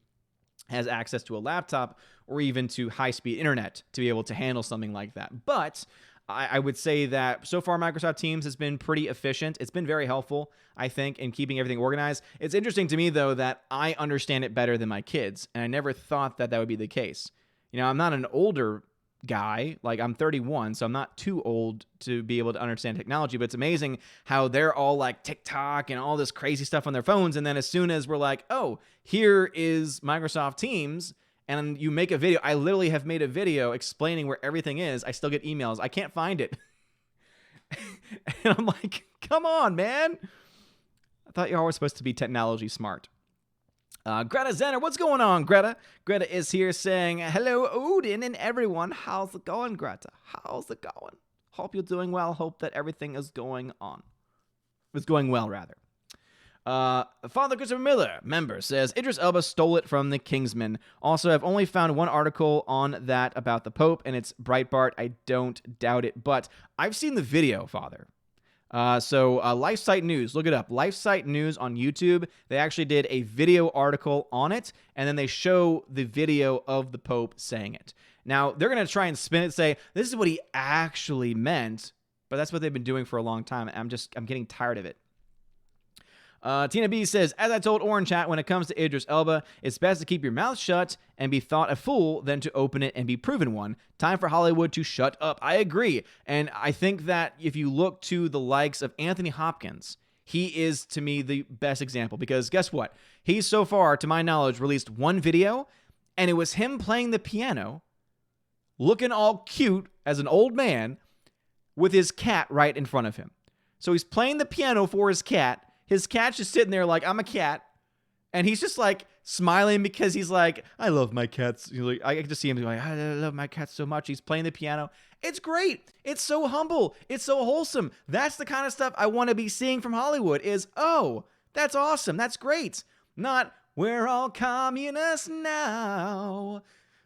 has access to a laptop or even to high-speed internet to be able to handle something like that. But I would say that so far Microsoft Teams has been pretty efficient. It's been very helpful, I think, in keeping everything organized. It's interesting to me, though, that I understand it better than my kids, and I never thought that would be the case. You know, I'm not an older guy, like I'm 31, so I'm not too old to be able to understand technology, but it's amazing how they're all like TikTok and all this crazy stuff on their phones, and then as soon as we're like, oh, here is Microsoft Teams, and you make a video, I literally have made a video explaining where everything is, I still get emails, I can't find it. And I'm like, come on, man. I thought you're always supposed to be technology smart. Greta Zenner, what's going on, Greta? Greta is here saying, hello, Odin and everyone. How's it going, Greta? How's it going? Hope you're doing well. Hope that everything is going on. It's going well, rather. Father Christopher Miller, member, says, Idris Elba stole it from the Kingsman. Also, I've only found one article on that about the Pope, and it's Breitbart. I don't doubt it, but I've seen the video, Father. So LifeSite News, look it up. LifeSite News on YouTube, they actually did a video article on it, and then they show the video of the Pope saying it. Now, they're going to try and spin it, say, this is what he actually meant, but that's what they've been doing for a long time. I'm getting tired of it. Tina B says, as I told Orange Chat, when it comes to Idris Elba, it's best to keep your mouth shut and be thought a fool than to open it and be proven one. Time for Hollywood to shut up. I agree. And I think that if you look to the likes of Anthony Hopkins, he is, to me, the best example. Because guess what? He's so far, to my knowledge, released one video, and it was him playing the piano, looking all cute as an old man, with his cat right in front of him. So he's playing the piano for his cat. His cat's just sitting there like, I'm a cat. And he's just like smiling because he's like, I love my cats. Like, I can just see him like, I love my cats so much. He's playing the piano. It's great. It's so humble. It's so wholesome. That's the kind of stuff I want to be seeing from Hollywood is, oh, that's awesome. That's great. Not, we're all communists now.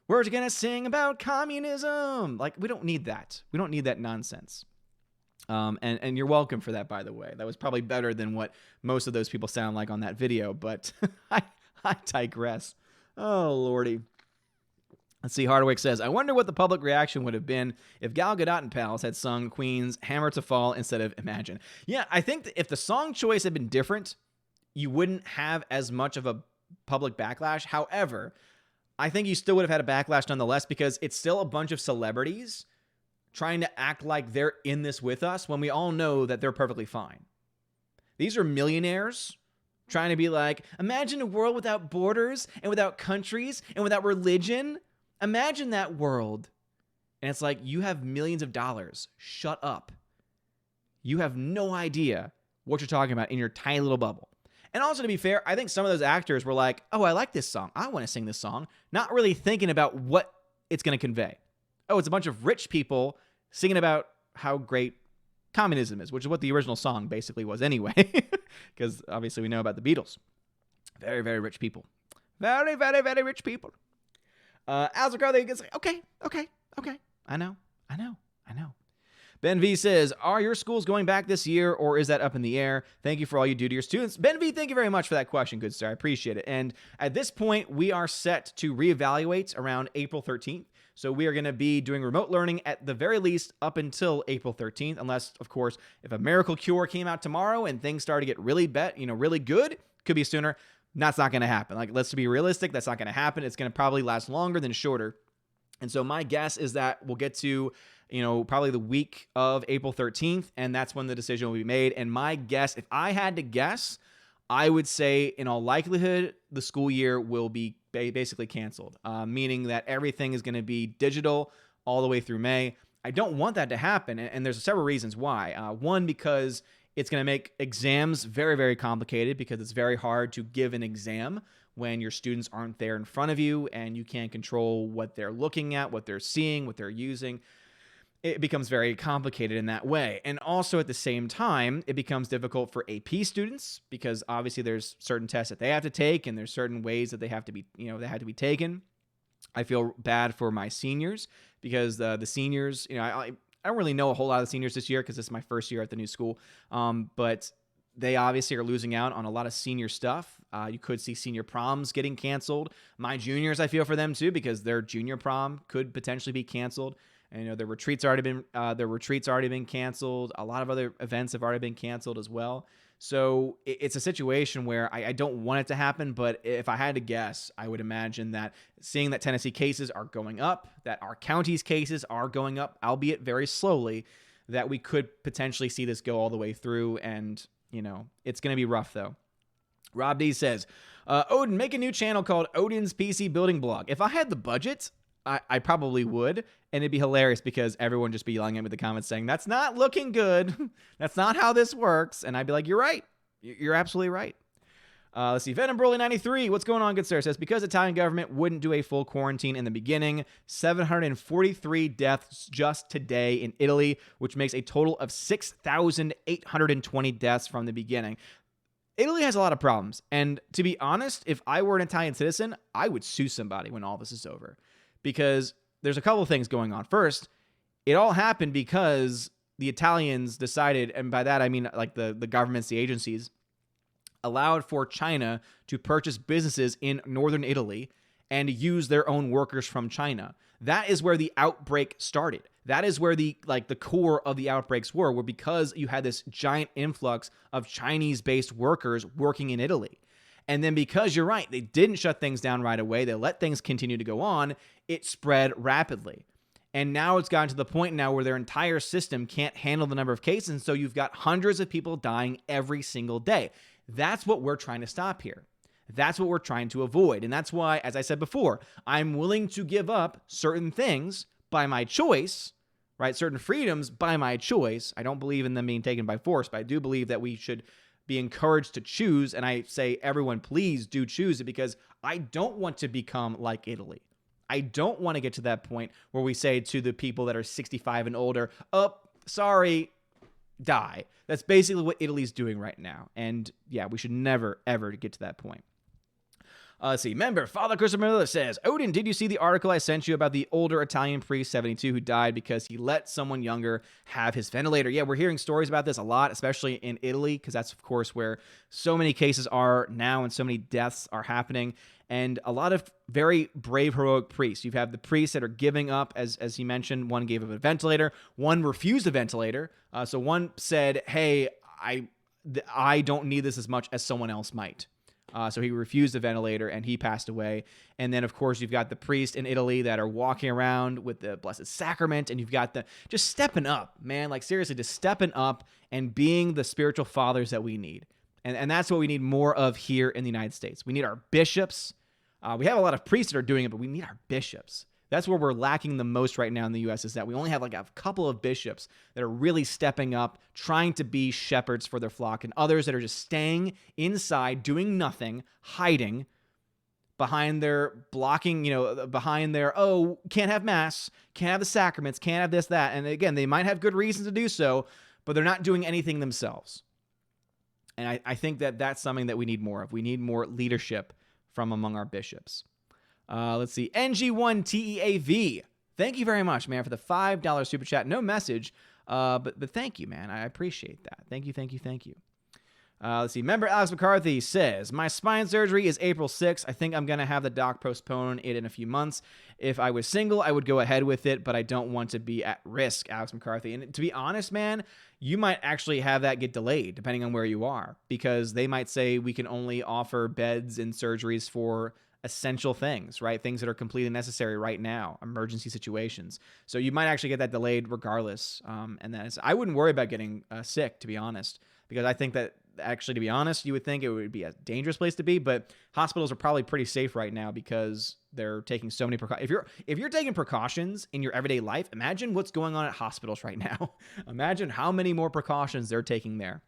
We're going to sing about communism. Like, we don't need that. We don't need that nonsense. And you're welcome for that, by the way. That was probably better than what most of those people sound like on that video, but I digress. Oh, Lordy. Let's see. Hardwick says, I wonder what the public reaction would have been if Gal Gadot and pals had sung Queen's Hammer to Fall instead of Imagine. Yeah, I think that if the song choice had been different, you wouldn't have as much of a public backlash. However, I think you still would have had a backlash nonetheless because it's still a bunch of celebrities trying to act like they're in this with us when we all know that they're perfectly fine. These are millionaires trying to be like, imagine a world without borders and without countries and without religion. Imagine that world. And it's like, you have millions of dollars. Shut up. You have no idea what you're talking about in your tiny little bubble. And also, to be fair, I think some of those actors were like, oh, I like this song. I want to sing this song. Not really thinking about what it's going to convey. Oh, it's a bunch of rich people singing about how great communism is, which is what the original song basically was anyway, because obviously we know about the Beatles. Very, very rich people. Very, very, very rich people. Alistair Carthy gets like, okay. I know. Ben V says, are your schools going back this year, or is that up in the air? Thank you for all you do to your students. Ben V, thank you very much for that question, good sir. I appreciate it. And at this point, we are set to reevaluate around April 13th. So we are going to be doing remote learning at the very least up until April 13th, unless, of course, if a miracle cure came out tomorrow and things started to get really really good, could be sooner. That's not going to happen. Like, let's be realistic. That's not going to happen. It's going to probably last longer than shorter. And so my guess is that we'll get to, probably the week of April 13th, and that's when the decision will be made. And my guess, if I had to guess, I would say in all likelihood, the school year will be basically canceled, meaning that everything is going to be digital all the way through May. I don't want that to happen, and there's several reasons why. One, because it's going to make exams very, very complicated because it's very hard to give an exam when your students aren't there in front of you and you can't control what they're looking at, what they're seeing, what they're using. It becomes very complicated in that way. And also at the same time, it becomes difficult for AP students because obviously there's certain tests that they have to take and there's certain ways that they have to be, they have to be taken. I feel bad for my seniors because the seniors, I don't really know a whole lot of the seniors this year because this is my first year at the new school. But they obviously are losing out on a lot of senior stuff. You could see senior proms getting canceled. My juniors, I feel for them too because their junior prom could potentially be canceled. And their retreats already been canceled. A lot of other events have already been canceled as well. So it's a situation where I don't want it to happen, but if I had to guess, I would imagine that seeing that Tennessee cases are going up, that our county's cases are going up, albeit very slowly, that we could potentially see this go all the way through. And, it's going to be rough though. Rob D says, Odin, make a new channel called Odin's PC Building Blog. If I had the budget, I probably would, and it'd be hilarious because everyone just be yelling at me in the comments saying, that's not looking good. That's not how this works. And I'd be like, you're right. You're absolutely right. Let's see. Venom Broly 93. What's going on, good sir? Says, because Italian government wouldn't do a full quarantine in the beginning, 743 deaths just today in Italy, which makes a total of 6,820 deaths from the beginning. Italy has a lot of problems. And to be honest, if I were an Italian citizen, I would sue somebody when all this is over. Because there's a couple of things going on. First, it all happened because the Italians decided, and by that I mean like the governments, the agencies, allowed for China to purchase businesses in northern Italy and use their own workers from China. That is where the outbreak started. That is where the core of the outbreaks were because you had this giant influx of Chinese-based workers working in Italy. And then because you're right, they didn't shut things down right away. They let things continue to go on. It spread rapidly. And now it's gotten to the point now where their entire system can't handle the number of cases. And so you've got hundreds of people dying every single day. That's what we're trying to stop here. That's what we're trying to avoid. And that's why, as I said before, I'm willing to give up certain things by my choice, right? Certain freedoms by my choice. I don't believe in them being taken by force, but I do believe that we should be encouraged to choose. And I say, everyone, please do choose it, because I don't want to become like Italy. I don't want to get to that point where we say to the people that are 65 and older, oh, sorry, die. That's basically what Italy's doing right now. And yeah, we should never, ever get to that point. Let's see. Member Father Christopher Miller says, Odin, did you see the article I sent you about the older Italian priest, 72, who died because he let someone younger have his ventilator? Yeah, we're hearing stories about this a lot, especially in Italy, because that's, of course, where so many cases are now and so many deaths are happening. And a lot of very brave, heroic priests. You have the priests that are giving up, as he mentioned. One gave up a ventilator. One refused a ventilator. So one said, hey, I don't need this as much as someone else might. So he refused the ventilator, and he passed away. And then, of course, you've got the priests in Italy that are walking around with the Blessed Sacrament, and you've got the just stepping up, man. Like, seriously, just stepping up and being the spiritual fathers that we need. And that's what we need more of here in the United States. We need our bishops. We have a lot of priests that are doing it, but we need our bishops. That's where we're lacking the most right now in the U.S. is that we only have like a couple of bishops that are really stepping up, trying to be shepherds for their flock, and others that are just staying inside, doing nothing, hiding behind their blocking, behind their, can't have mass, can't have the sacraments, can't have this, that. And again, they might have good reasons to do so, but they're not doing anything themselves. And I think that that's something that we need more of. We need more leadership from among our bishops. Let's see. NG1TEAV. Thank you very much, man, for the $5 super chat. No message, but thank you, man. I appreciate that. Thank you. Let's see. Member Alex McCarthy says, my spine surgery is April 6th. I think I'm going to have the doc postpone it in a few months. If I was single, I would go ahead with it, but I don't want to be at risk, Alex McCarthy. And to be honest, man, you might actually have that get delayed depending on where you are, because they might say we can only offer beds and surgeries for essential things, right? Things that are completely necessary right now, emergency situations. So you might actually get that delayed regardless. And then I wouldn't worry about getting sick, to be honest, because I think that actually, to be honest, you would think it would be a dangerous place to be, but hospitals are probably pretty safe right now because they're taking so many precautions. If you're taking precautions in your everyday life, imagine what's going on at hospitals right now. Imagine how many more precautions they're taking there.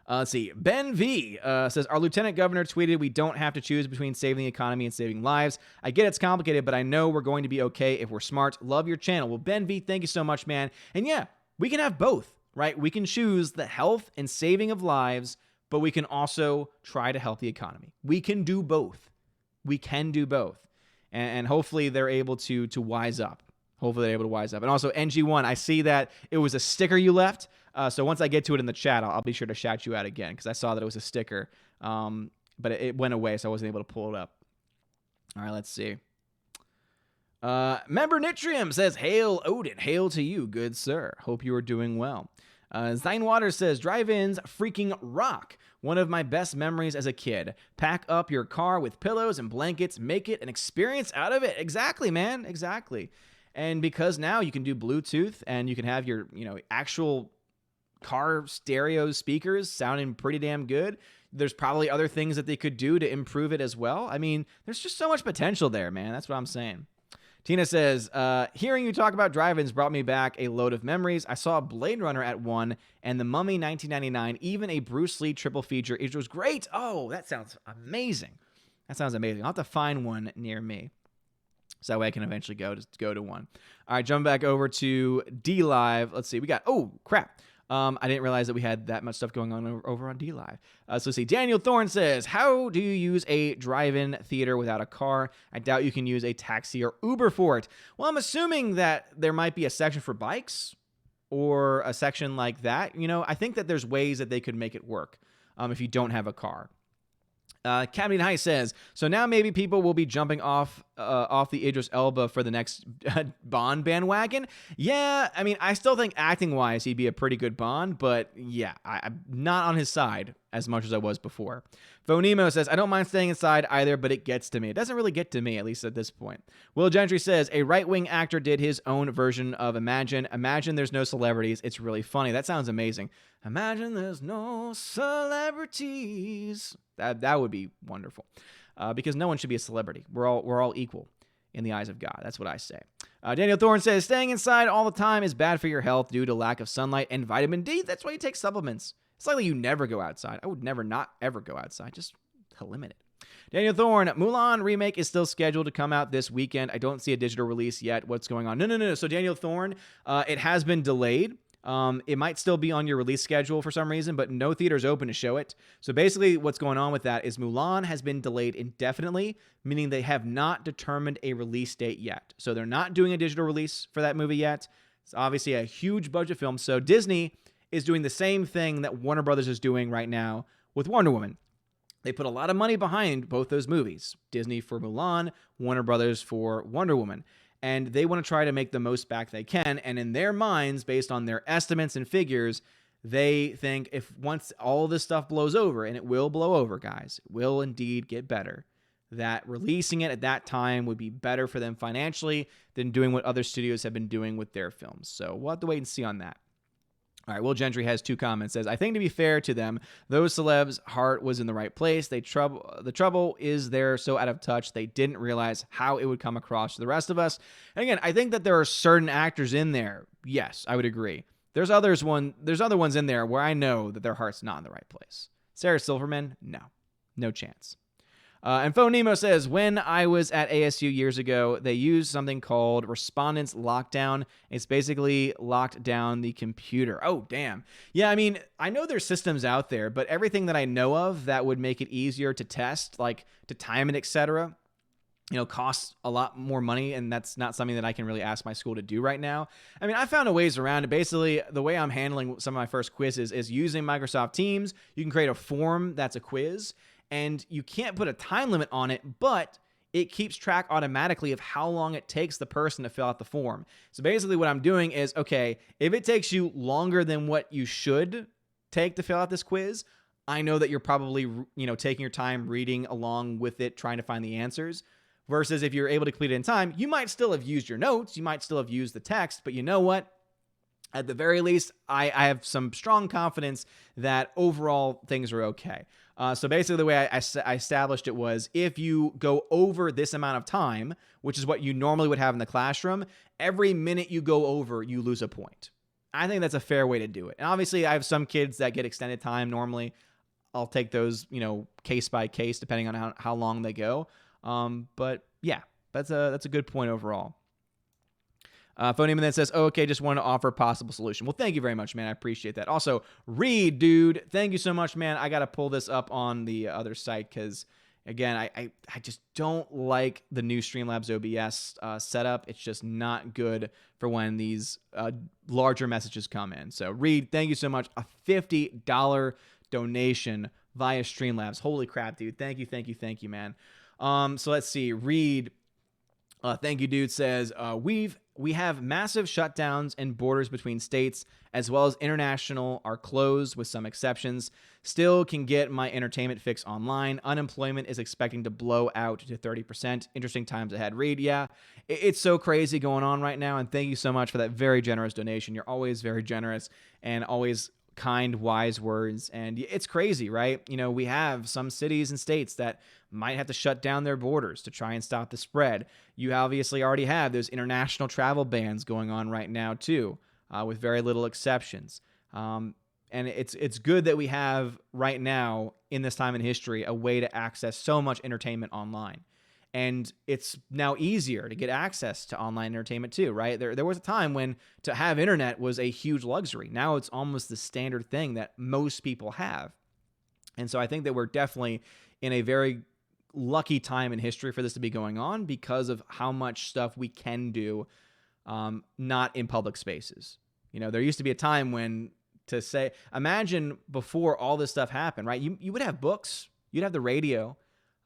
Let's see. Ben V says, our lieutenant governor tweeted, we don't have to choose between saving the economy and saving lives. I get it's complicated, but I know we're going to be okay if we're smart. Love your channel. Well, Ben V, thank you so much, man. And yeah, we can have both, right? We can choose the health and saving of lives, but we can also try to help the economy. We can do both. And hopefully they're able to wise up. Hopefully they're able to wise up. And also, NG1, I see that it was a sticker you left. So once I get to it in the chat, I'll be sure to shout you out again, because I saw that it was a sticker. But it went away, so I wasn't able to pull it up. All right, let's see. Member Nitrium says, hail Odin, hail to you, good sir. Hope you are doing well. Zine Waters says, drive-ins freaking rock. One of my best memories as a kid. Pack up your car with pillows and blankets, make it an experience out of it. Exactly, man, exactly. And because now you can do Bluetooth and you can have your, actual car stereo speakers sounding pretty damn good, there's probably other things that they could do to improve it as well. I mean, there's just so much potential there, man. That's what I'm saying. Tina says, hearing you talk about drive-ins brought me back a load of memories. I saw Blade Runner at 1 and The Mummy 1999, even a Bruce Lee triple feature. It was great. Oh, that sounds amazing. I'll have to find one near me, so that way I can eventually go to one. All right, jumping back over to D Live. Let's see. We got, crap. I didn't realize that we had that much stuff going on over on D Live. So let's see. Daniel Thorne says, how do you use a drive-in theater without a car? I doubt you can use a taxi or Uber for it. Well, I'm assuming that there might be a section for bikes or a section like that. I think that there's ways that they could make it work if you don't have a car. Captain High says, so now maybe people will be jumping off off the Idris Elba for the next Bond bandwagon. Yeah, I mean, I still think acting-wise he'd be a pretty good Bond, but yeah, I'm not on his side as much as I was before. Phonemo says, I don't mind staying inside either, but it gets to me. It doesn't really get to me, at least at this point. Will Gentry says, a right-wing actor did his own version of Imagine. Imagine there's no celebrities. It's really funny. That sounds amazing. Imagine there's no celebrities. That would be wonderful. Because no one should be a celebrity. We're all equal in the eyes of God. That's what I say. Daniel Thorne says, staying inside all the time is bad for your health due to lack of sunlight and vitamin D. That's why you take supplements. It's likely you never go outside. I would never not ever go outside. Just eliminate it. Daniel Thorne, Mulan remake is still scheduled to come out this weekend. I don't see a digital release yet. What's going on? No. So Daniel Thorne, it has been delayed. It might still be on your release schedule for some reason, but no theater's open to show it. So basically what's going on with that is Mulan has been delayed indefinitely, meaning they have not determined a release date yet. So they're not doing a digital release for that movie yet. It's obviously a huge budget film. So Disney is doing the same thing that Warner Brothers is doing right now with Wonder Woman. They put a lot of money behind both those movies. Disney for Mulan, Warner Brothers for Wonder Woman. And they want to try to make the most back they can. And in their minds, based on their estimates and figures, they think if once all this stuff blows over, and it will blow over, guys, it will indeed get better, that releasing it at that time would be better for them financially than doing what other studios have been doing with their films. So we'll have to wait and see on that. All right, Will Gentry has 2 comments. Says, I think to be fair to them, those celebs' heart was in the right place. The trouble is they're so out of touch, they didn't realize how it would come across to the rest of us. And again, I think that there are certain actors in there. Yes, I would agree. There's other ones in there where I know that their heart's not in the right place. Sarah Silverman, no chance. And Phonemo says, when I was at ASU years ago, they used something called Respondents Lockdown. It's basically locked down the computer. Oh, damn. Yeah, I mean, I know there's systems out there, but everything that I know of that would make it easier to test, like to time it, etc., costs a lot more money, and that's not something that I can really ask my school to do right now. I mean, I found a ways around it. Basically, the way I'm handling some of my first quizzes is using Microsoft Teams. You can create a form that's a quiz, and you can't put a time limit on it, but it keeps track automatically of how long it takes the person to fill out the form. So basically what I'm doing is, okay, if it takes you longer than what you should take to fill out this quiz, I know that you're probably, taking your time reading along with it, trying to find the answers. Versus if you're able to complete it in time, you might still have used your notes, you might still have used the text, but you know what? At the very least, I have some strong confidence that overall things are okay. So basically the way I established it was, if you go over this amount of time, which is what you normally would have in the classroom, every minute you go over, you lose a point. I think that's a fair way to do it. And obviously I have some kids that get extended time normally. I'll take those, case by case, depending on how long they go. But yeah, that's a good point overall. Phoneme then says, okay, just want to offer a possible solution. Well, thank you very much, man. I appreciate that. Also, Reed, dude, thank you so much, man. I got to pull this up on the other site because, again, I just don't like the new Streamlabs OBS setup. It's just not good for when these larger messages come in. So, Reed, thank you so much. A $50 donation via Streamlabs. Holy crap, dude. Thank you, man. So let's see. Reed, thank you, dude, says, we have massive shutdowns and borders between states as well as international are closed with some exceptions. Still can get my entertainment fix online. Unemployment is expecting to blow out to 30%. Interesting times ahead. Reed, yeah, it's so crazy going on right now. And thank you so much for that very generous donation. You're always very generous and always kind, wise words. And it's crazy, right? We have some cities and states that might have to shut down their borders to try and stop the spread. You obviously already have those international travel bans going on right now too, with very little exceptions. And it's good that we have right now in this time in history a way to access so much entertainment online. And it's now easier to get access to online entertainment too, right? There was a time when to have internet was a huge luxury. Now it's almost the standard thing that most people have. And so I think that we're definitely in a very lucky time in history for this to be going on because of how much stuff we can do not in public spaces. There used to be a time when imagine before all this stuff happened, right? You would have books, you'd have the radio.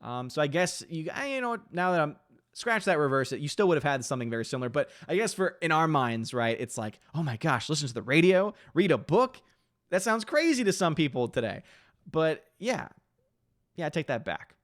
So I guess now that scratch that, reverse it. You still would have had something very similar. But I guess in our minds, right, it's like, oh my gosh, listen to the radio, read a book. That sounds crazy to some people today. But yeah, I take that back.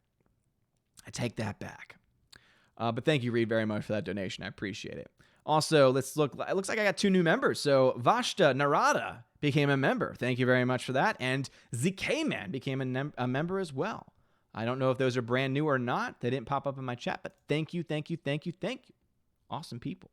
But thank you, Reed, very much for that donation. I appreciate it. Also, it looks like I got 2 new members. So Vashta Narada became a member. Thank you very much for that. And ZK-Man became a member as well. I don't know if those are brand new or not. They didn't pop up in my chat, but thank you. Awesome people.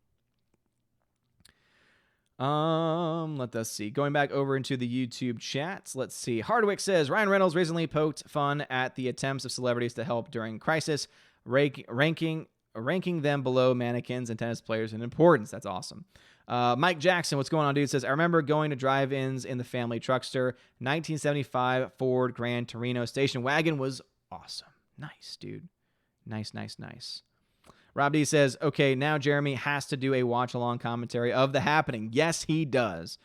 Let us see. Going back over into the YouTube chats, let's see. Hardwick says, Ryan Reynolds recently poked fun at the attempts of celebrities to help during crisis, ranking them below mannequins and tennis players in importance. That's awesome. Mike Jackson, what's going on, dude? Says, I remember going to drive-ins in the family truckster. 1975 Ford Grand Torino station wagon was awesome. Nice, dude. Nice. Rob D says, okay, now Jeremy has to do a watch-along commentary of The Happening. Yes, he does.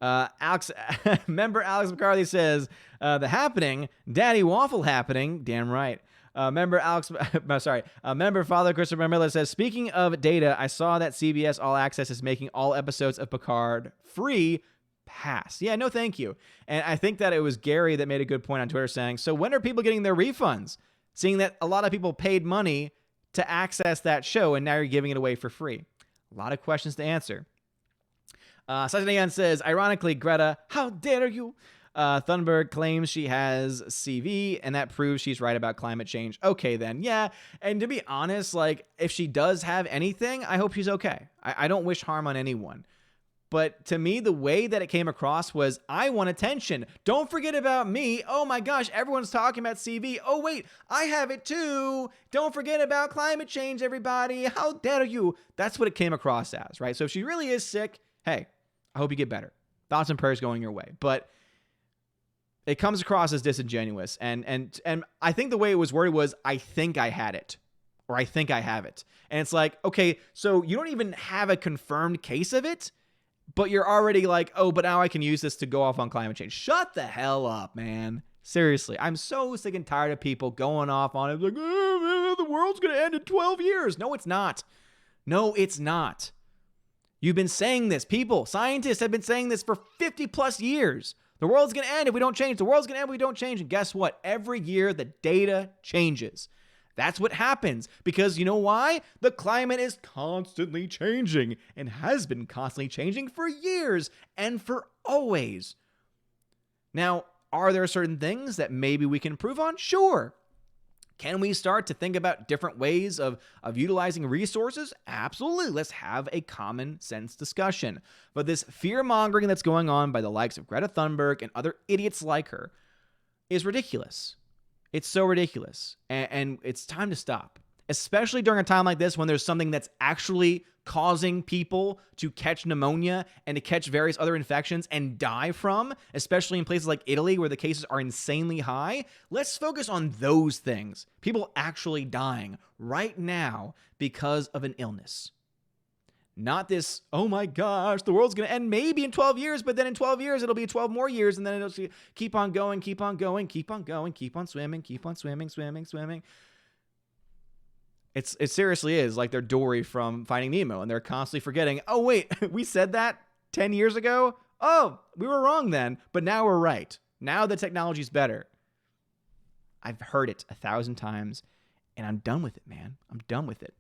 Member Alex McCarthy says, The Happening, Daddy Waffle Happening. Damn right. Member Father Christopher Miller says, speaking of data, I saw that CBS All Access is making all episodes of Picard free. Pass. Yeah, no thank you. And I think that it was Gary that made a good point on Twitter saying, so when are people getting their refunds? Seeing that a lot of people paid money to access that show, and now you're giving it away for free. A lot of questions to answer. Sajanayan says, ironically, Greta, how dare you? Thunberg claims she has CV, and that proves she's right about climate change. Okay, then. Yeah, and to be honest, like, if she does have anything, I hope she's okay. I don't wish harm on anyone. But to me, the way that it came across was, I want attention. Don't forget about me. Oh my gosh, everyone's talking about CV. Oh wait, I have it too. Don't forget about climate change, everybody. How dare you? That's what it came across as, right? So if she really is sick, hey, I hope you get better. Thoughts and prayers going your way. But it comes across as disingenuous. And I think the way it was worded was, I think I had it. Or I think I have it. And it's like, okay, so you don't even have a confirmed case of it? But you're already like, oh, but now I can use this to go off on climate change. Shut the hell up, man. Seriously, I'm so sick and tired of people going off on it. Like, oh, the world's going to end in 12 years. No, it's not. No, it's not. You've been saying this. People, scientists have been saying this for 50 plus years. The world's going to end if we don't change. The world's going to end if we don't change. And guess what? Every year, the data changes. That's what happens, because you know why? The climate is constantly changing and has been constantly changing for years and for always. Now, are there certain things that maybe we can improve on? Sure. Can we start to think about different ways of utilizing resources? Absolutely. Let's have a common sense discussion. But this fear-mongering that's going on by the likes of Greta Thunberg and other idiots like her is ridiculous. It's so ridiculous, and it's time to stop, especially during a time like this when there's something that's actually causing people to catch pneumonia and to catch various other infections and die from, especially in places like Italy where the cases are insanely high. Let's focus on those things. People actually dying right now because of an illness. Not this, oh my gosh, the world's going to end maybe in 12 years, but then in 12 years, it'll be 12 more years, and then it'll keep on going, keep on going, keep on going, keep on swimming, swimming. It seriously is like they're Dory from Finding Nemo, and they're constantly forgetting, oh wait, we said that 10 years ago? Oh, we were wrong then, but now we're right. Now the technology's better. I've heard it 1,000 times, and I'm done with it, man. I'm done with it.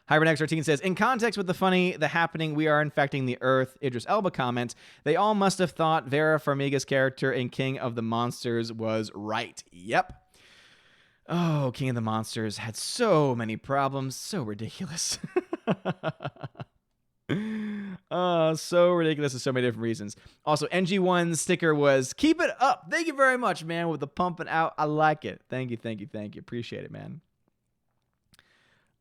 HyberNex13 says, in context with the happening, we are infecting the earth, Idris Elba comments, they all must have thought Vera Farmiga's character in King of the Monsters was right. Yep. Oh, King of the Monsters had so many problems. So ridiculous. So ridiculous for so many different reasons. Also, NG1's sticker was, keep it up. Thank you very much, man, with the pumping out. I like it. Thank you. Appreciate it, man.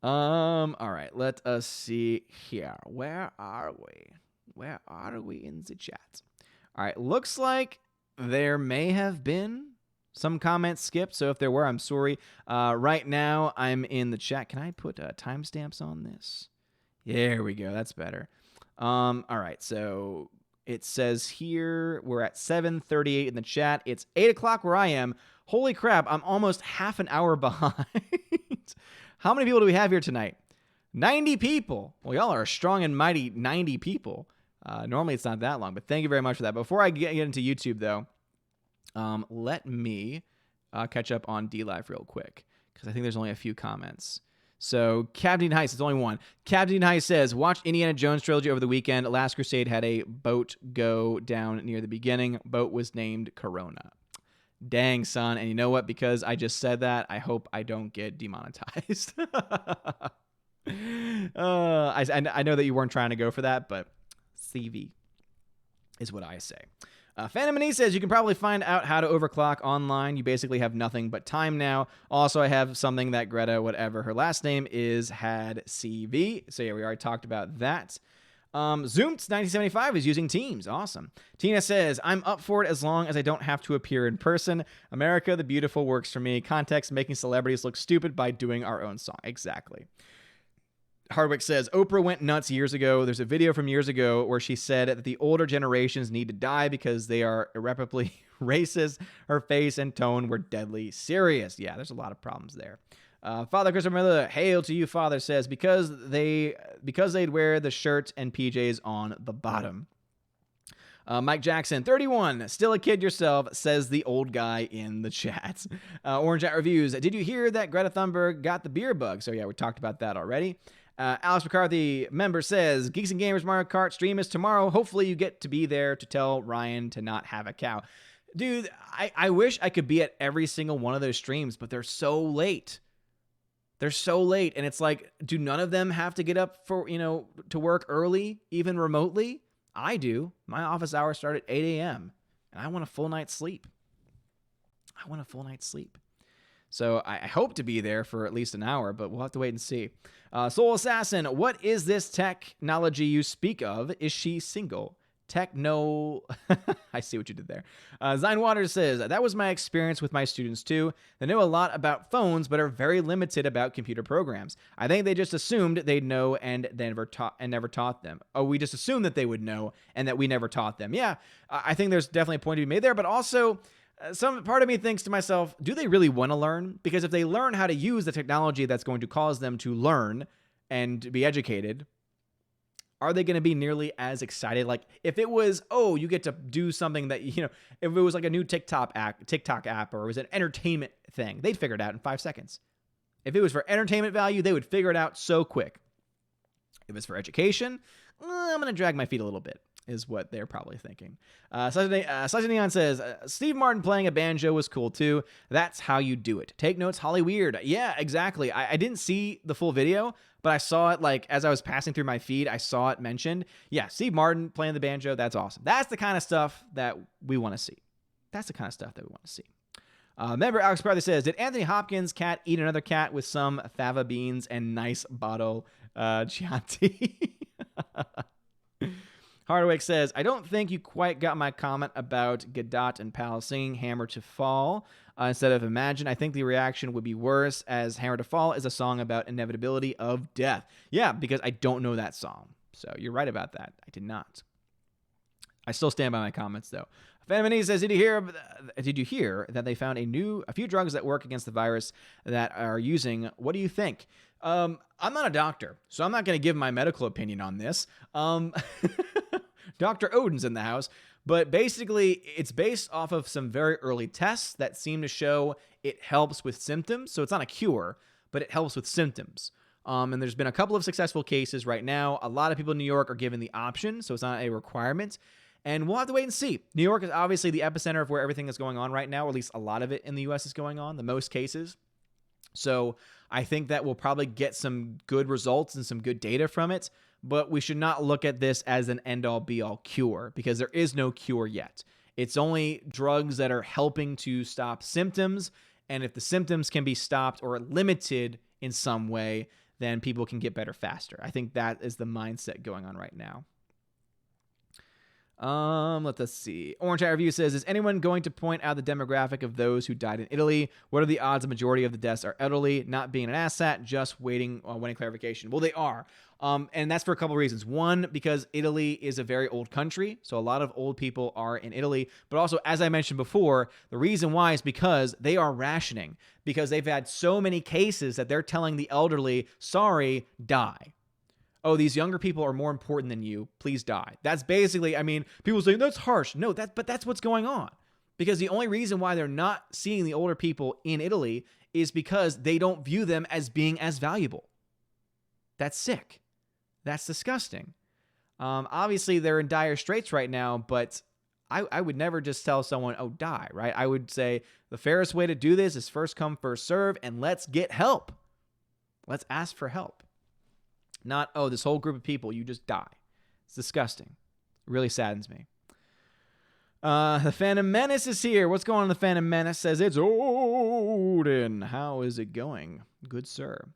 All right, let us see here. Where are we in the chat? All right, looks like there may have been some comments skipped, so if there were, I'm sorry. Right now, I'm in the chat. Can I put timestamps on this? There we go, that's better. All right, so it says here we're at 7:38 in the chat. It's 8 o'clock where I am. Holy crap, I'm almost half an hour behind. How many people do we have here tonight? 90 people. Well, y'all are a strong and mighty 90 people. Normally it's not that long, but thank you very much for that. Before I get into YouTube, though, let me catch up on DLive real quick, because I think there's only a few comments. So, Captain Heist, it's only one. Captain Heist says, watch Indiana Jones trilogy over the weekend. Last Crusade had a boat go down near the beginning. Boat was named Corona. Dang, son. And you know what? Because I just said that, I hope I don't get demonetized. I know that you weren't trying to go for that, but CV is what I say. Phantom Anise says, you can probably find out how to overclock online. You basically have nothing but time now. Also, I have something that Greta, whatever her last name is, had CV. So yeah, we already talked about that. Zoomts1975 is using Teams. Awesome. Tina says, I'm up for it as long as I don't have to appear in person. America the Beautiful works for me. Context, making celebrities look stupid by doing our own song. Exactly. Hardwick says, Oprah went nuts years ago. There's a video from years ago where she said that the older generations need to die because they are irreparably racist. Her face and tone were deadly serious. Yeah, there's a lot of problems there. Father Christopher Miller, hail to you, Father, says, because they'd wear the shirt and PJs on the bottom. Mike Jackson, 31, still a kid yourself, says the old guy in the chat. Orange At Reviews, did you hear that Greta Thunberg got the beer bug? So yeah, we talked about that already. Alex McCarthy, member, says, Geeks and Gamers Mario Kart stream is tomorrow. Hopefully you get to be there to tell Ryan to not have a cow. Dude, I wish I could be at every single one of those streams, but they're so late. They're so late, and it's like, do none of them have to get up for, to work early, even remotely? I do. My office hours start at 8 a.m., and I want a full night's sleep. So I hope to be there for at least an hour, but we'll have to wait and see. Soul Assassin, what is this technology you speak of? Is she single? Techno... I see what you did there. Zine Waters says, that was my experience with my students too. They know a lot about phones, but are very limited about computer programs. I think they just assumed they'd know and never taught them. Oh, we just assumed that they would know and that we never taught them. Yeah, I think there's definitely a point to be made there, but also... some part of me thinks to myself, do they really want to learn? Because if they learn how to use the technology that's going to cause them to learn and be educated, are they going to be nearly as excited? Like if it was, oh, you get to do something that, if it was like a new TikTok app or it was an entertainment thing, they'd figure it out in 5 seconds. If it was for entertainment value, they would figure it out so quick. If it's for education, I'm going to drag my feet a little bit, is what they're probably thinking. Sasha Neon says, Steve Martin playing a banjo was cool too. That's how you do it. Take notes, Holly Weird. Yeah, exactly. I didn't see the full video, but I saw it like as I was passing through my feed, I saw it mentioned. Yeah, Steve Martin playing the banjo. That's awesome. That's the kind of stuff that we want to see. Member Alex Carthy says, did Anthony Hopkins' cat eat another cat with some fava beans and nice bottle Chianti? Hardwick says, I don't think you quite got my comment about Godot and Pal singing Hammer to Fall instead of Imagine. I think the reaction would be worse, as Hammer to Fall is a song about inevitability of death. Yeah, because I don't know that song. So you're right about that. I did not. I still stand by my comments, though. Fanamini says, did you hear that they found a few drugs that work against the virus that are using? What do you think? I'm not a doctor, so I'm not going to give my medical opinion on this. Dr. Odin's in the house, but basically it's based off of some very early tests that seem to show it helps with symptoms. So it's not a cure, but it helps with symptoms. And there's been a couple of successful cases right now. A lot of people in New York are given the option, so it's not a requirement. And we'll have to wait and see. New York is obviously the epicenter of where everything is going on right now, or at least a lot of it in the U.S. is going on, the most cases. So I think that we'll probably get some good results and some good data from it, but we should not look at this as an end-all be-all cure, because there is no cure yet. It's only drugs that are helping to stop symptoms, and if the symptoms can be stopped or limited in some way, then people can get better faster. I think that is the mindset going on right now. Let us see. Orange Hat Review says, is anyone going to point out the demographic of those who died in Italy? What are the odds the majority of the deaths are elderly, not being an asshat, just waiting clarification? Well, they are. And that's for a couple of reasons. One, because Italy is a very old country, so a lot of old people are in Italy. But also, as I mentioned before, the reason why is because they are rationing, because they've had so many cases that they're telling the elderly, sorry, die. Oh, these younger people are more important than you. Please die. That's basically, I mean, people say that's harsh. No, but that's what's going on. Because the only reason why they're not seeing the older people in Italy is because they don't view them as being as valuable. That's sick. That's disgusting. Obviously, they're in dire straits right now, but I would never just tell someone, oh, die, right? I would say the fairest way to do this is first come, first serve, and let's get help. Let's ask for help. Not, oh, this whole group of people, you just die. It's disgusting. It really saddens me. The Phantom Menace is here. What's going on? The Phantom Menace says, it's Odin. How is it going? Good, sir.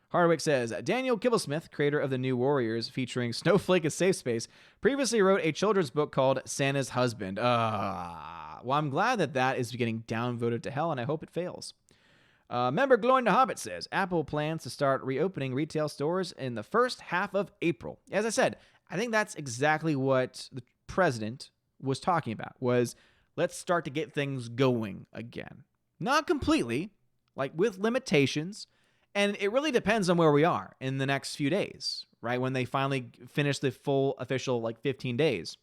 Hardwick says, Daniel Kibblesmith, creator of The New Warriors, featuring Snowflake as Safe Space, previously wrote a children's book called Santa's Husband. Well, I'm glad that is getting downvoted to hell, and I hope it fails. Member Gloin the Hobbit says, Apple plans to start reopening retail stores in the first half of April. As I said, I think that's exactly what the president was talking about, was let's start to get things going again. Not completely, like with limitations, and it really depends on where we are in the next few days, right? When they finally finish the full official 15 days,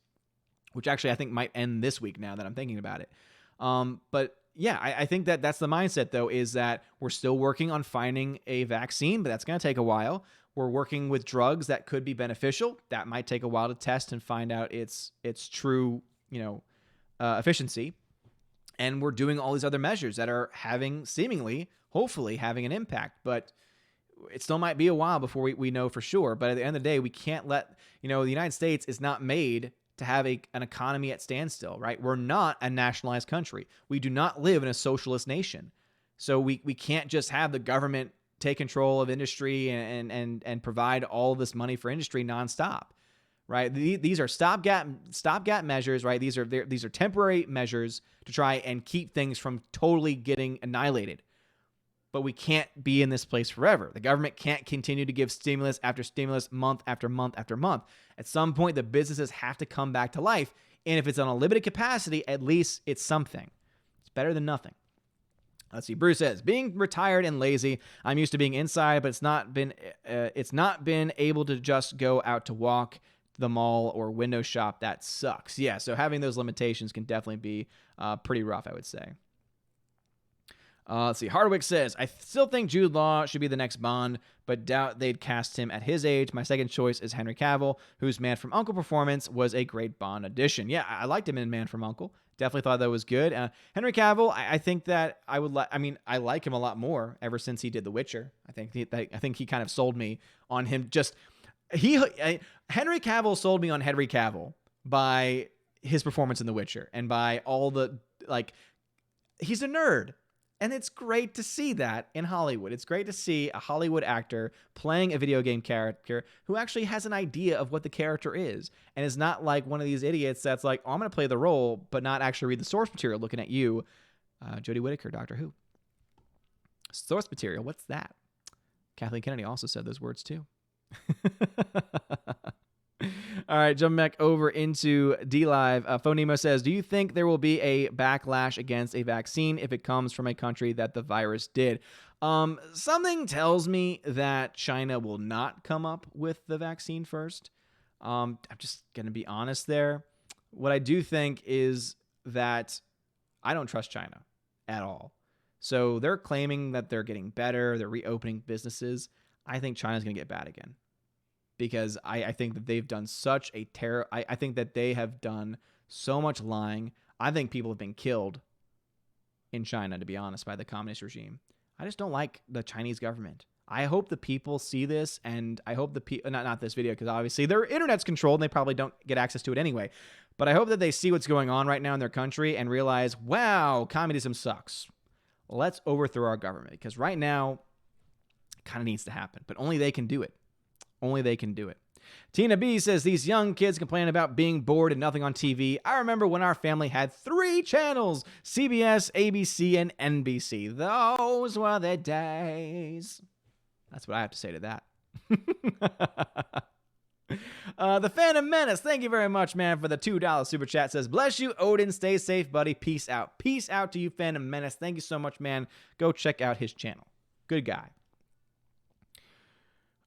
which actually I think might end this week now that I'm thinking about it. But yeah, I think that's the mindset, though, is that we're still working on finding a vaccine, but that's going to take a while. We're working with drugs that could be beneficial. That might take a while to test and find out its true, efficiency. And we're doing all these other measures that are hopefully having an impact. But it still might be a while before we know for sure. But at the end of the day, we can't let, the United States is not made to have an economy at standstill, right? We're not a nationalized country. We do not live in a socialist nation. So we can't just have the government take control of industry and provide all this money for industry nonstop, right? These are stopgap measures, right? These are temporary measures to try and keep things from totally getting annihilated. But we can't be in this place forever. The government can't continue to give stimulus after stimulus, month after month after month. At some point, the businesses have to come back to life. And if it's on a limited capacity, at least it's something. It's better than nothing. Let's see. Bruce says, being retired and lazy, I'm used to being inside, but it's not been able to just go out to walk to the mall or window shop. That sucks. Yeah, so having those limitations can definitely be pretty rough, I would say. Let's see. Hardwick says, I still think Jude Law should be the next Bond, but doubt they'd cast him at his age. My second choice is Henry Cavill, whose Man from U.N.C.L.E. performance was a great Bond addition. Yeah, I liked him in Man from U.N.C.L.E. Definitely thought that was good. Henry Cavill, I think that I like him a lot more ever since he did The Witcher. I think he kind of sold me on him. Henry Cavill sold me on Henry Cavill by his performance in The Witcher and by all the, he's a nerd. And it's great to see that in Hollywood. It's great to see a Hollywood actor playing a video game character who actually has an idea of what the character is and is not like one of these idiots that's like, oh, I'm going to play the role, but not actually read the source material looking at you, Jodie Whittaker, Doctor Who. Source material, what's that? Kathleen Kennedy also said those words too. All right, jumping back over into DLive. Phonemo says, do you think there will be a backlash against a vaccine if it comes from a country that the virus did? Something tells me that China will not come up with the vaccine first. I'm just going to be honest there. What I do think is that I don't trust China at all. So they're claiming that they're getting better, they're reopening businesses. I think China's going to get bad again. Because I think that they've done such a terror. I think that they have done so much lying. I think people have been killed in China, to be honest, by the communist regime. I just don't like the Chinese government. I hope the people see this, and I hope the people, not this video, because obviously their internet's controlled and they probably don't get access to it anyway. But I hope that they see what's going on right now in their country and realize, wow, communism sucks. Let's overthrow our government, because right now it kind of needs to happen, but only they can do it. Only they can do it. Tina B says, these young kids complain about being bored and nothing on TV. I remember when our family had 3 channels, CBS, ABC, and NBC. Those were the days. That's what I have to say to that. The Phantom Menace, thank you very much, man, for the $2 super chat. Says, bless you, Odin. Stay safe, buddy. Peace out. Peace out to you, Phantom Menace. Thank you so much, man. Go check out his channel. Good guy.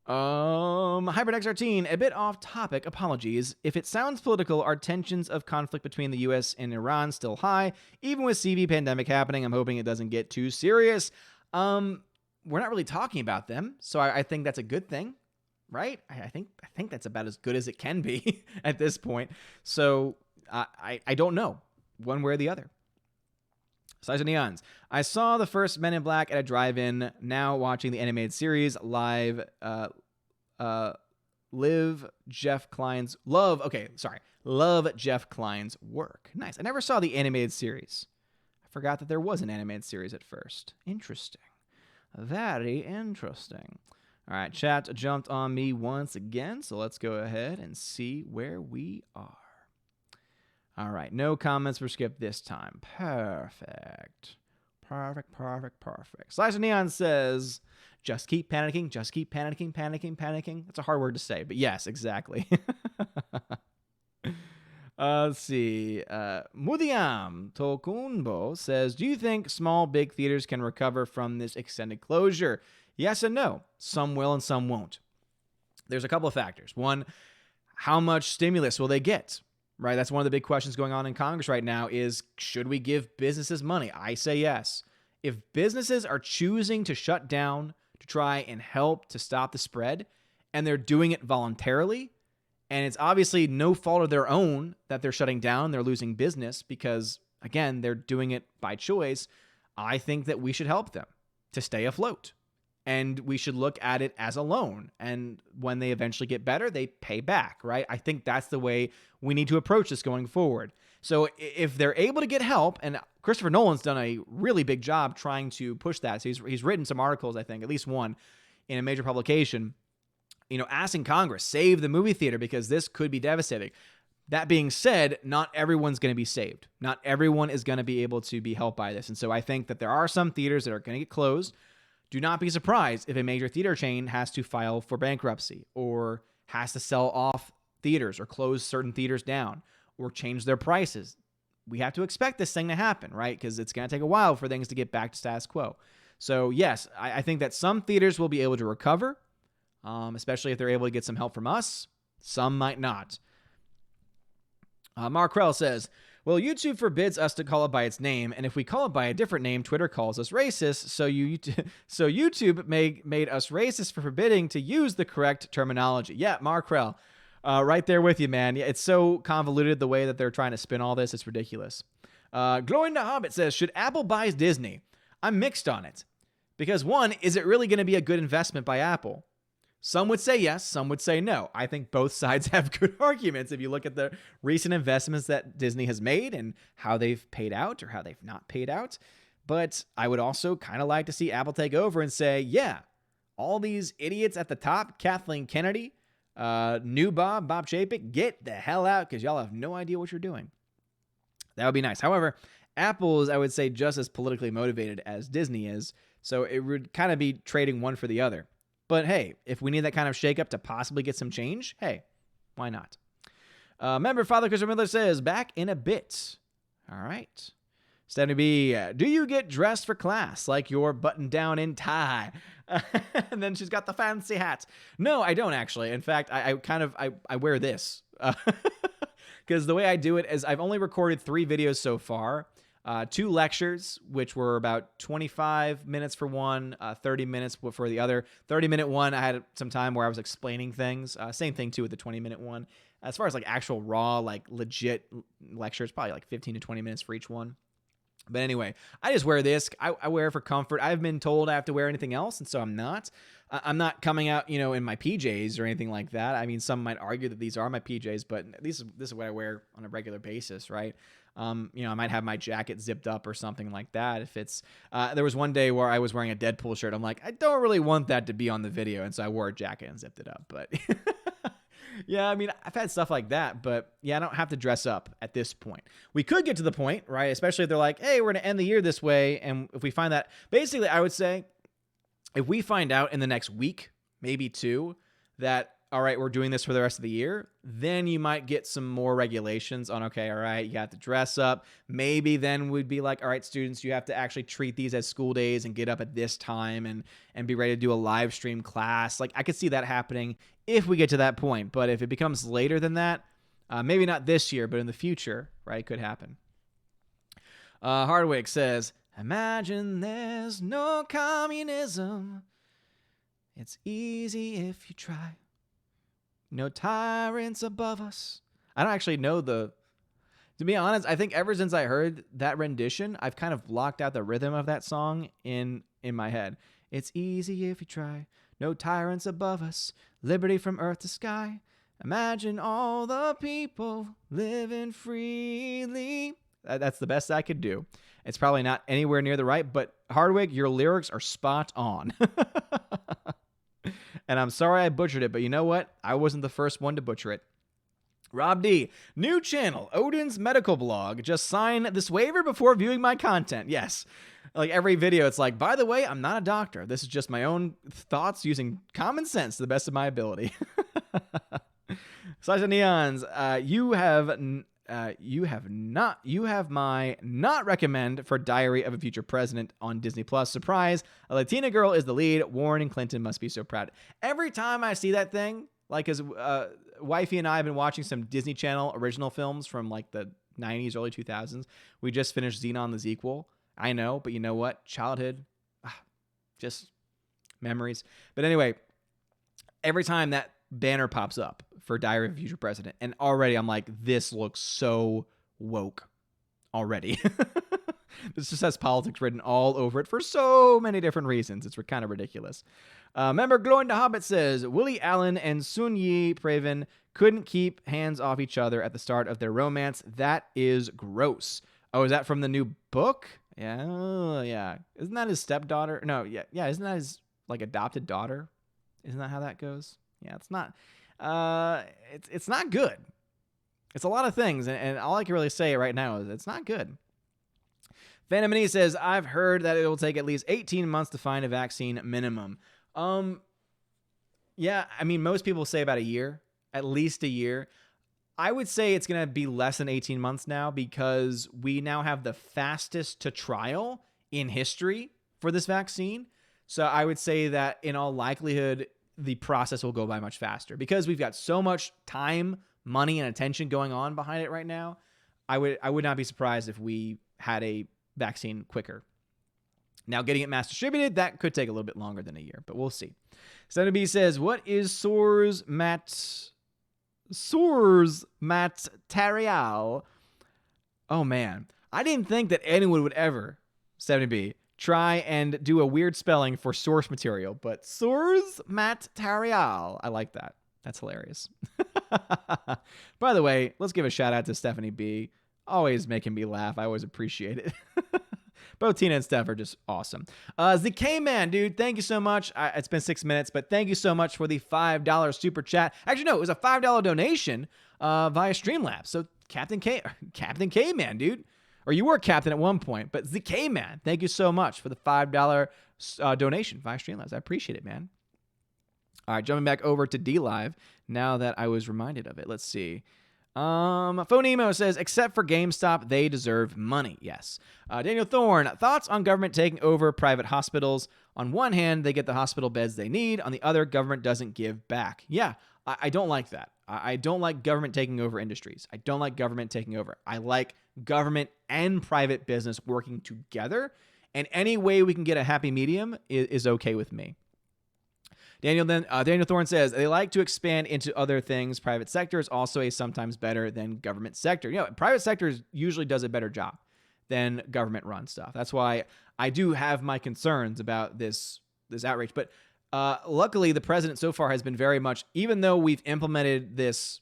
Hybrid X13, a bit off topic, apologies. If it sounds political, are tensions of conflict between the US and Iran still high? Even with CV pandemic happening, I'm hoping it doesn't get too serious. We're not really talking about them, so I think that's a good thing, right? I think that's about as good as it can be at this point. So I don't know, one way or the other. Size of Neons. I saw the first Men in Black at a drive-in. Now watching the animated series live. Love Jeff Kline's work. Nice. I never saw the animated series. I forgot that there was an animated series at first. Interesting. Very interesting. All right, chat jumped on me once again, so let's go ahead and see where we are. All right, no comments were skipped this time. Perfect. Slice of Neon says, just keep panicking, panicking. That's a hard word to say, but yes, exactly. Let's see. Mudiam Tokunbo says, do you think small, big theaters can recover from this extended closure? Yes and no. Some will and some won't. There's a couple of factors. One, how much stimulus will they get? Right, that's one of the big questions going on in Congress right now is, should we give businesses money? I say yes. If businesses are choosing to shut down to try and help to stop the spread, and they're doing it voluntarily, and it's obviously no fault of their own that they're shutting down, they're losing business because, again, they're doing it by choice, I think that we should help them to stay afloat. And we should look at it as a loan. And when they eventually get better, they pay back, right? I think that's the way we need to approach this going forward. So if they're able to get help, and Christopher Nolan's done a really big job trying to push that. So he's written some articles, I think, at least one, in a major publication, asking Congress, save the movie theater because this could be devastating. That being said, not everyone's going to be saved. Not everyone is going to be able to be helped by this. And so I think that there are some theaters that are going to get closed. Do not be surprised if a major theater chain has to file for bankruptcy or has to sell off theaters or close certain theaters down or change their prices. We have to expect this thing to happen, right? Because it's going to take a while for things to get back to status quo. So yes, I think that some theaters will be able to recover, especially if they're able to get some help from us. Some might not. Mark Krell says, well, YouTube forbids us to call it by its name, and if we call it by a different name, Twitter calls us racist, so YouTube made us racist for forbidding to use the correct terminology. Yeah, Mark Krell, right there with you, man. Yeah, it's so convoluted the way that they're trying to spin all this. It's ridiculous. Glowing the Hobbit says, should Apple buy Disney? I'm mixed on it. Because one, is it really going to be a good investment by Apple? Some would say yes, some would say no. I think both sides have good arguments if you look at the recent investments that Disney has made and how they've paid out or how they've not paid out. But I would also kind of like to see Apple take over and say, yeah, all these idiots at the top, Kathleen Kennedy, new Bob Chapek, get the hell out because y'all have no idea what you're doing. That would be nice. However, Apple is, I would say, just as politically motivated as Disney is. So it would kind of be trading one for the other. But hey, if we need that kind of shakeup to possibly get some change, hey, why not? Member Father Christopher Miller says, back in a bit. All right. Stephanie B, do you get dressed for class like you're buttoned down in tie? And then she's got the fancy hat. No, I don't actually. In fact, I wear this. Because the way I do it is I've only recorded 3 videos so far. 2 lectures, which were about 25 minutes for one, 30 minutes for the other. 30-minute one, I had some time where I was explaining things. Same thing, too, with the 20-minute one. As far as, like, actual raw, like, legit lectures, probably, like, 15 to 20 minutes for each one. But anyway, I just wear this. I wear it for comfort. I've been told I have to wear anything else, and so I'm not. I'm not coming out, in my PJs or anything like that. I mean, some might argue that these are my PJs, but this is what I wear on a regular basis, right? I might have my jacket zipped up or something like that. If it's, there was one day where I was wearing a Deadpool shirt. I'm like, I don't really want that to be on the video. And so I wore a jacket and zipped it up. But Yeah, I mean, I've had stuff like that, but yeah, I don't have to dress up at this point. We could get to the point, right? Especially if they're like, hey, we're going to end the year this way. And if we find that, basically, I would say if we find out in the next week, maybe two, that, all right, we're doing this for the rest of the year, then you might get some more regulations on, okay, all right, you have to dress up. Maybe then we'd be like, all right, students, you have to actually treat these as school days and get up at this time and be ready to do a live stream class. Like, I could see that happening if we get to that point. But if it becomes later than that, maybe not this year, but in the future, right, could happen. Hardwick says, imagine there's no communism. It's easy if you try. No tyrants above us. I don't actually know to be honest, I think ever since I heard that rendition, I've kind of blocked out the rhythm of that song in my head. It's easy if you try. No tyrants above us. Liberty from earth to sky. Imagine all the people living freely. That's the best I could do. It's probably not anywhere near the right, but Hardwick, your lyrics are spot on. And I'm sorry I butchered it, but you know what? I wasn't the first one to butcher it. Rob D, new channel, Odin's medical blog. Just sign this waiver before viewing my content. Yes. Like every video, it's like, by the way, I'm not a doctor. This is just my own thoughts using common sense to the best of my ability. Sasha Neons, you have my not recommend for Diary of a Future President on Disney Plus. Surprise, a Latina girl is the lead. Warren and Clinton must be so proud. Every time I see that thing, like as wifey and I have been watching some Disney Channel original films from like the 90s, early 2000s. We just finished Xenon the Sequel. I know, but you know what? Childhood, just memories. But anyway, every time that banner pops up for Diary of a Future President, and already I'm like, this looks so woke already. This just has politics written all over it for so many different reasons. It's kind of ridiculous. Member Glowing the Hobbit says, Willie Allen and Sun Yi Praven couldn't keep hands off each other at the start of their romance. That is gross. Oh, is that from the new book? Yeah. Oh, yeah. Isn't that his stepdaughter? No, yeah. Isn't that his like adopted daughter? Isn't that how that goes? Yeah, it's not. It's not good. It's a lot of things, and all I can really say right now is it's not good. Phantom Mini says, I've heard that it will take at least 18 months to find a vaccine minimum. Yeah, I mean, most people say about a year, at least a year. I would say it's going to be less than 18 months now because we now have the fastest to trial in history for this vaccine. So I would say that in all likelihood, the process will go by much faster because we've got so much time, money, and attention going on behind it right now. I would not be surprised if we had a vaccine quicker. Now, getting it mass distributed, that could take a little bit longer than a year, but we'll see. Senator B says, what is Soars material? Oh, man. I didn't think that anyone would ever, 70B, try and do a weird spelling for source material, but source material. I like that. That's hilarious. By the way, let's give a shout out to Stephanie B. Always making me laugh. I always appreciate it. Both Tina and Steph are just awesome. The K-Man, dude, thank you so much. It's been 6 minutes, but thank you so much for the $5 super chat. Actually, no, it was a $5 donation via Streamlabs. So Captain K-Man, dude. Or you were captain at one point, but the K-Man, thank you so much for the $5 donation via Streamlabs. I appreciate it, man. All right, jumping back over to D-Live now that I was reminded of it. Let's see. Phonemo says, except for GameStop, they deserve money. Yes. Daniel Thorne, thoughts on government taking over private hospitals? On one hand, they get the hospital beds they need. On the other, government doesn't give back. Yeah, I don't like that. I don't like government taking over industries. I don't like government taking over. I like government and private business working together. And any way we can get a happy medium is okay with me. Daniel Thorne says, they like to expand into other things. Private sector is also a sometimes better than government sector. You know, private sector usually does a better job than government-run stuff. That's why I do have my concerns about this outreach. But luckily, the president so far has been very much, even though we've implemented this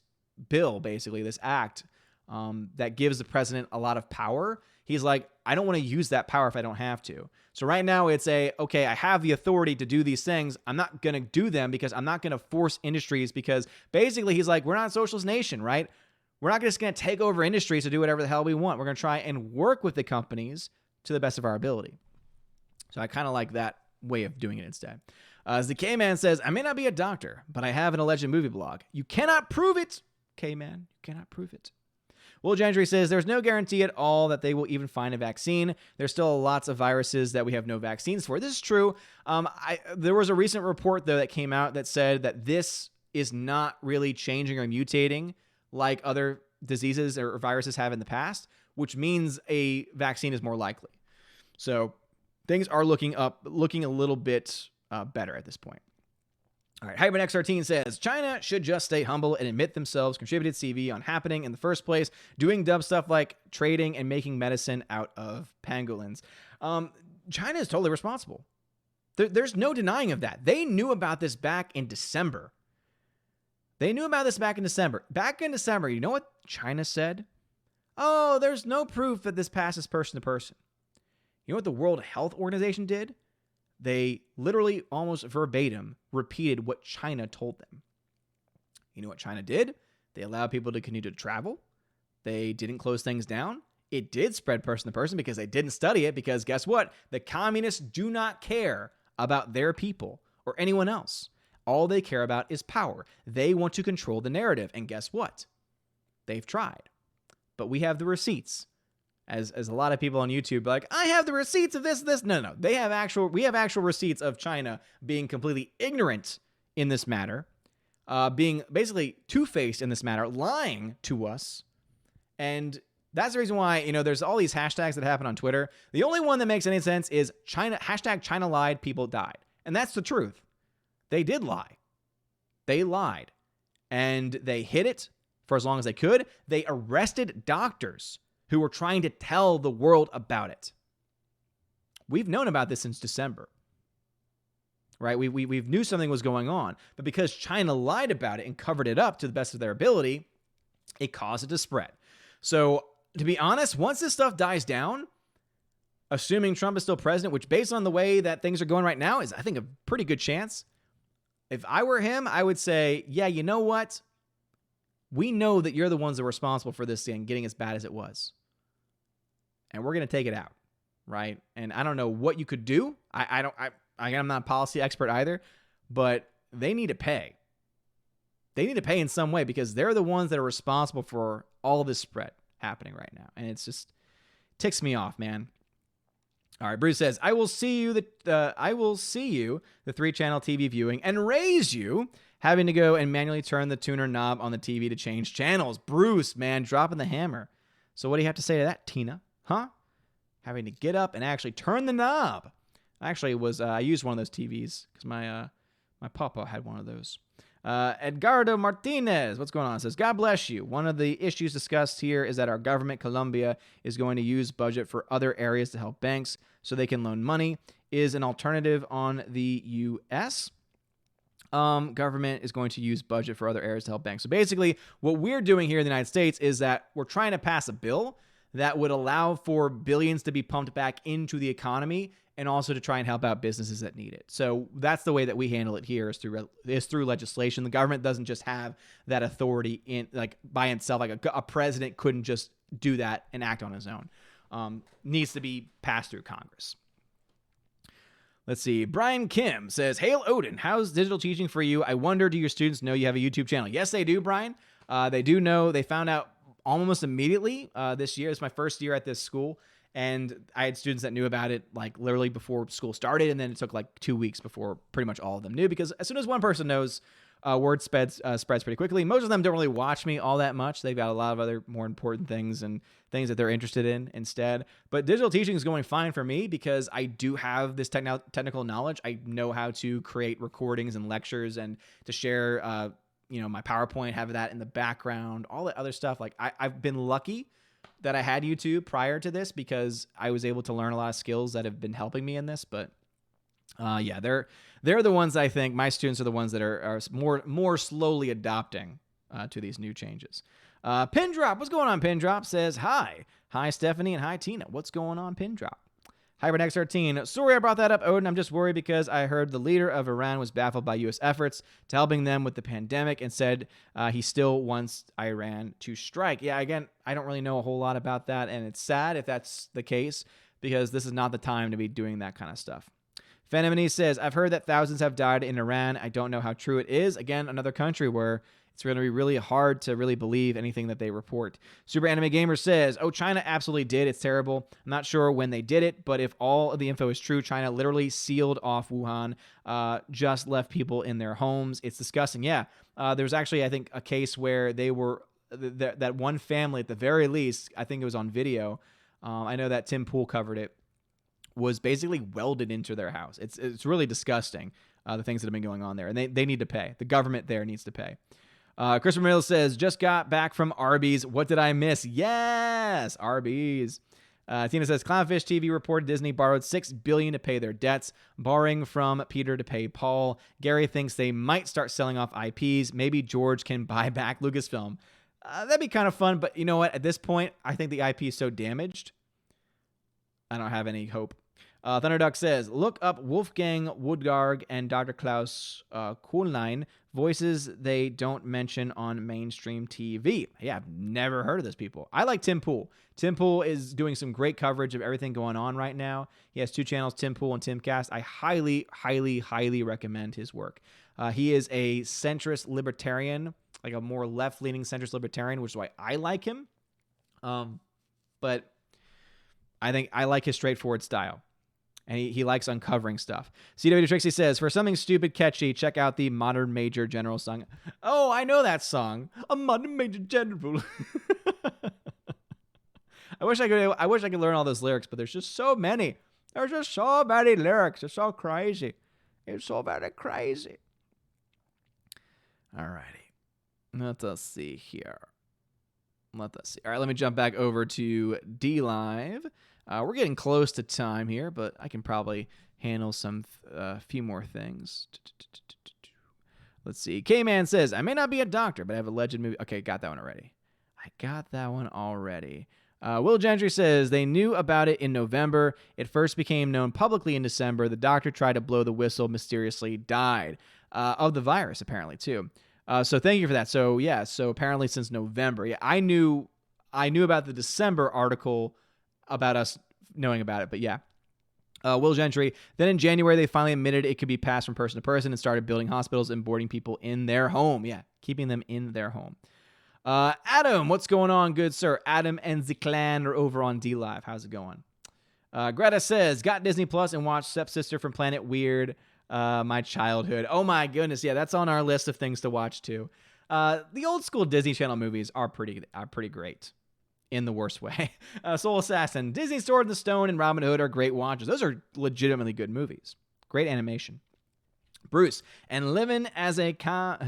bill, basically, this act that gives the president a lot of power, He's like, I don't want to use that power if I don't have to. So right now it's okay, I have the authority to do these things. I'm not going to do them because I'm not going to force industries, because basically he's like, we're not a socialist nation, right? We're not just going to take over industries to do whatever the hell we want. We're going to try and work with the companies to the best of our ability. So I kind of like that way of doing it instead. As the K-Man says, I may not be a doctor, but I have an alleged movie blog. You cannot prove it, K-Man. You cannot prove it. Will Gentry says, there's no guarantee at all that they will even find a vaccine. There's still lots of viruses that we have no vaccines for. This is true. There was a recent report, though, that came out that said that this is not really changing or mutating like other diseases or viruses have in the past, which means a vaccine is more likely. So things are looking a little bit better at this point. All right, HyperNX13 says, China should just stay humble and admit themselves contributed CV on happening in the first place, doing dumb stuff like trading and making medicine out of pangolins. China is totally responsible. There's no denying of that. They knew about this back in December. Back in December, you know what China said? Oh, there's no proof that this passes person to person. You know what the World Health Organization did? They literally almost verbatim repeated what China told them. You know what China did? They allowed people to continue to travel. They didn't close things down. It did spread person to person because they didn't study it, because guess what? The communists do not care about their people or anyone else. All they care about is power. They want to control the narrative. And guess what? They've tried. But we have the receipts. As a lot of people on YouTube are like, I have the receipts of this. No. We have actual receipts of China being completely ignorant in this matter, being basically two-faced in this matter, lying to us. And that's the reason why, there's all these hashtags that happen on Twitter. The only one that makes any sense is China lied, people died. And that's the truth. They did lie. They lied. And they hid it for as long as they could. They arrested doctors who were trying to tell the world about it. We've known about this since December, right? We knew something was going on, but because China lied about it and covered it up to the best of their ability, it caused it to spread. So to be honest, once this stuff dies down, assuming Trump is still president, which based on the way that things are going right now is, I think, a pretty good chance. If I were him, I would say, yeah, you know what? We know that you're the ones that are responsible for this thing getting as bad as it was. And we're going to take it out, right? And I don't know what you could do. I'm not a policy expert either, but they need to pay. They need to pay in some way because they're the ones that are responsible for all this spread happening right now. And it's just ticks me off, man. All right, Bruce says, I will see you, the 3-channel TV viewing and raise you having to go and manually turn the tuner knob on the TV to change channels. Bruce, man, dropping the hammer. So what do you have to say to that, Tina? Huh? Having to get up and actually turn the knob. Actually, I used one of those TVs because my papa had one of those. Edgardo Martinez, what's going on? Says, God bless you. One of the issues discussed here is that our government, Colombia, is going to use budget for other areas to help banks so they can loan money. Is an alternative on the U.S. Government is going to use budget for other areas to help banks. So basically, what we're doing here in the United States is that we're trying to pass a bill that would allow for billions to be pumped back into the economy and also to try and help out businesses that need it. So that's the way that we handle it here is through legislation. The government doesn't just have that authority in by itself. Like a president couldn't just do that and act on his own. Needs to be passed through Congress. Let's see. Brian Kim says, Hail Odin, how's digital teaching for you? I wonder, do your students know you have a YouTube channel? Yes, they do, Brian. They do know. They found out almost immediately this year. It's my first year at this school. And I had students that knew about it like literally before school started. And then it took like 2 weeks before pretty much all of them knew, because as soon as one person knows, word spreads pretty quickly. Most of them don't really watch me all that much. They've got a lot of other more important things and things that they're interested in instead. But digital teaching is going fine for me because I do have this technical knowledge. I know how to create recordings and lectures and to share, my PowerPoint, have that in the background, all that other stuff. Like I've been lucky that I had YouTube prior to this because I was able to learn a lot of skills that have been helping me in this. But they're the ones I think my students are the ones that are more slowly adopting to these new changes. Pin Drop, what's going on? Pin Drop says, hi. Hi, Stephanie, and hi, Tina. What's going on, Pin Drop? HyperX13, sorry I brought that up, Odin. I'm just worried because I heard the leader of Iran was baffled by U.S. efforts to helping them with the pandemic and said he still wants Iran to strike. Yeah, again, I don't really know a whole lot about that, and it's sad if that's the case because this is not the time to be doing that kind of stuff. Phenomene says, I've heard that thousands have died in Iran. I don't know how true it is. Again, another country where it's going to be really hard to really believe anything that they report. Super Anime Gamer says, oh, China absolutely did. It's terrible. I'm not sure when they did it, but if all of the info is true, China literally sealed off Wuhan, just left people in their homes. It's disgusting. Yeah, there's actually, I think, a case where they were, that one family at the very least, I think it was on video. I know that Tim Pool covered it, was basically welded into their house. It's really disgusting, the things that have been going on there. And they need to pay. The government there needs to pay. Christopher Mill says, just got back from Arby's. What did I miss? Yes, Arby's. Tina says, Clownfish TV reported Disney borrowed $6 billion to pay their debts, borrowing from Peter to pay Paul. Gary thinks they might start selling off IPs. Maybe George can buy back Lucasfilm. That'd be kind of fun, but you know what? At this point, I think the IP is so damaged, I don't have any hope. Thunderduck says, look up Wolfgang Woodgarg and Dr. Klaus Kuhlnein, voices they don't mention on mainstream TV. Yeah, I've never heard of those people. I like Tim Pool. Tim Pool is doing some great coverage of everything going on right now. He has 2 channels, Tim Pool and Timcast. I highly, highly, highly recommend his work. He is a centrist libertarian, like a more left-leaning centrist libertarian, which is why I like him. But I think I like his straightforward style. And he likes uncovering stuff. CW Trixie says, for something stupid catchy, check out the Modern Major General song. Oh, I know that song. A Modern Major General. I wish I could learn all those lyrics, but there's just so many. There's just so many lyrics. It's so crazy. It's so very crazy. All righty. Let us see here. All right, let me jump back over to D-Live. We're getting close to time here, but I can probably handle some few more things. Let's see. K-Man says, I may not be a doctor, but I have a legend movie. Okay, got that one already. Will Gentry says, they knew about it in November. It first became known publicly in December. The doctor tried to blow the whistle, mysteriously died of the virus, apparently, too. So thank you for that. So, yeah, so apparently since November. Yeah, I knew about the December article about us knowing about it, but yeah. Will Gentry. Then in January, they finally admitted it could be passed from person to person and started building hospitals and boarding people in their home. Yeah, keeping them in their home. Adam, what's going on, good sir? Adam and the clan are over on D-Live. How's it going? Greta says, got Disney Plus and watched Stepsister from Planet Weird, my childhood. Oh my goodness, yeah, that's on our list of things to watch too. The old school Disney Channel movies are pretty great. In the worst way. Soul Assassin, Disney Sword in the Stone, and Robin Hood are great watches. Those are legitimately good movies. Great animation. Bruce, and living as a commie.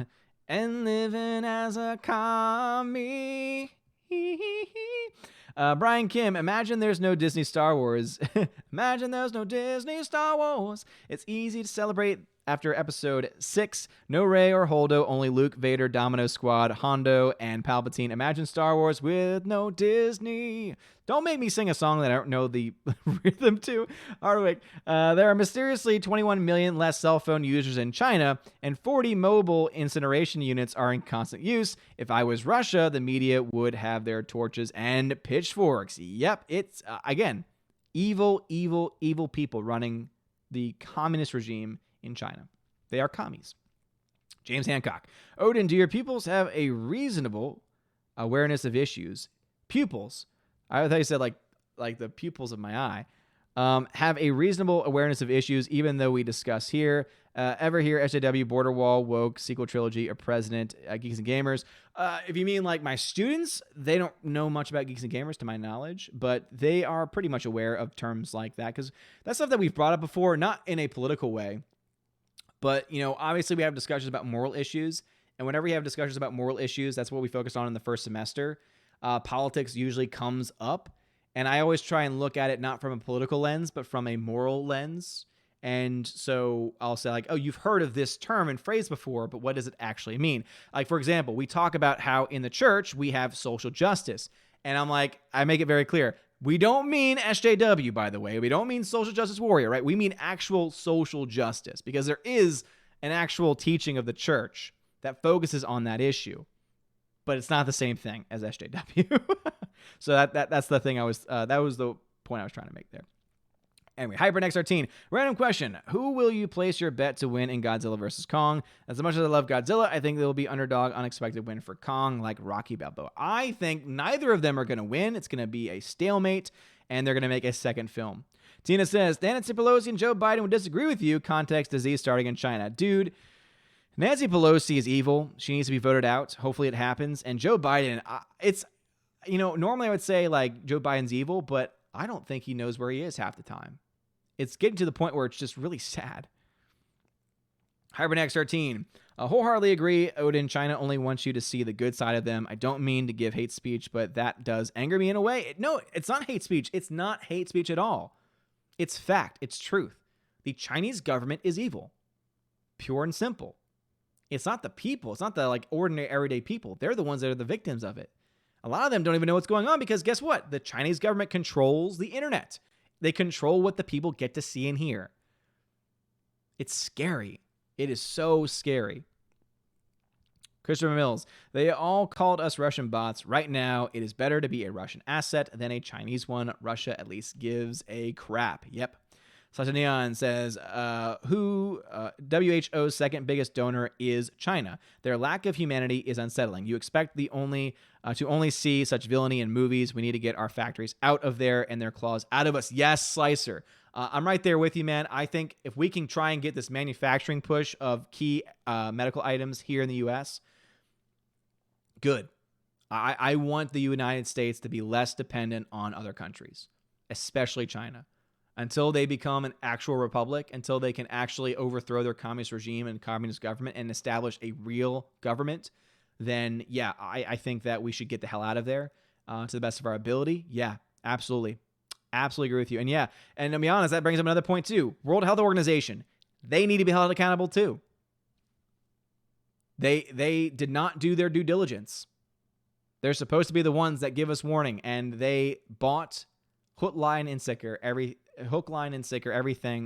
Brian Kim, imagine there's no Disney Star Wars. Imagine there's no Disney Star Wars. It's easy to celebrate after episode 6. No Rey or Holdo, only Luke, Vader, Domino Squad, Hondo, and Palpatine. Imagine Star Wars with no Disney. Don't make me sing a song that I don't know the rhythm to. Hardwick. There are mysteriously 21 million less cell phone users in China, and 40 mobile incineration units are in constant use. If I was Russia, the media would have their torches and pitchforks. Yep, it's, again, evil people running the communist regime in China. They are commies. James Hancock. Odin, do your pupils have a reasonable awareness of issues? Pupils. I thought you said like the pupils of my eye. Have a reasonable awareness of issues, even though we discuss here. Ever hear SJW, Border Wall, Woke, Sequel Trilogy, A President, Geeks and Gamers? If you mean like my students, they don't know much about Geeks and Gamers to my knowledge, but they are pretty much aware of terms like that because that's stuff that we've brought up before, not in a political way. But, you know, obviously we have discussions about moral issues. And whenever we have discussions about moral issues, that's what we focus on in the first semester. Politics usually comes up. And I always try and look at it not from a political lens, but from a moral lens. And so I'll say like, oh, you've heard of this term and phrase before, but what does it actually mean? Like, for example, we talk about how in the church we have social justice. And I'm like, I make it very clear. We don't mean SJW, by the way. We don't mean social justice warrior, right? We mean actual social justice, because there is an actual teaching of the church that focuses on that issue. But it's not the same thing as SJW. So that's the thing that was the point I was trying to make there. Anyway, HyperNext13, random question. Who will you place your bet to win in Godzilla vs. Kong? As much as I love Godzilla, I think there will be underdog, unexpected win for Kong, like Rocky Balboa. I think neither of them are going to win. It's going to be a stalemate, and they're going to make a second film. Tina says, Nancy Pelosi and Joe Biden would disagree with you. Context, disease starting in China. Dude, Nancy Pelosi is evil. She needs to be voted out. Hopefully it happens. And Joe Biden, normally I would say like Joe Biden's evil, but I don't think he knows where he is half the time. It's getting to the point where it's just really sad. HyperNext13. Wholeheartedly agree. Odin, China only wants you to see the good side of them. I don't mean to give hate speech, but that does anger me in a way. No, it's not hate speech. It's not hate speech at all. It's fact. It's truth. The Chinese government is evil. Pure and simple. It's not the people. It's not the like ordinary everyday people. They're the ones that are the victims of it. A lot of them don't even know what's going on because guess what? The Chinese government controls the internet. They control what the people get to see and hear. It's scary. It is so scary. Christopher Mills, they all called us Russian bots. Right now, it is better to be a Russian asset than a Chinese one. Russia at least gives a crap. Yep. Sasha Neon says, WHO's second biggest donor is China. Their lack of humanity is unsettling. You expect to only see such villainy in movies. We need to get our factories out of there and their claws out of us. Yes, Slicer. I'm right there with you, man. I think if we can try and get this manufacturing push of key medical items here in the U.S., good. I want the United States to be less dependent on other countries, especially China. Until they become an actual republic, until they can actually overthrow their communist regime and communist government and establish a real government, then yeah, I think that we should get the hell out of there to the best of our ability. Yeah, absolutely. Absolutely agree with you. And yeah, and to be honest, that brings up another point too. World Health Organization, they need to be held accountable too. They did not do their due diligence. They're supposed to be the ones that give us warning, and they bought hook, line, and sinker everything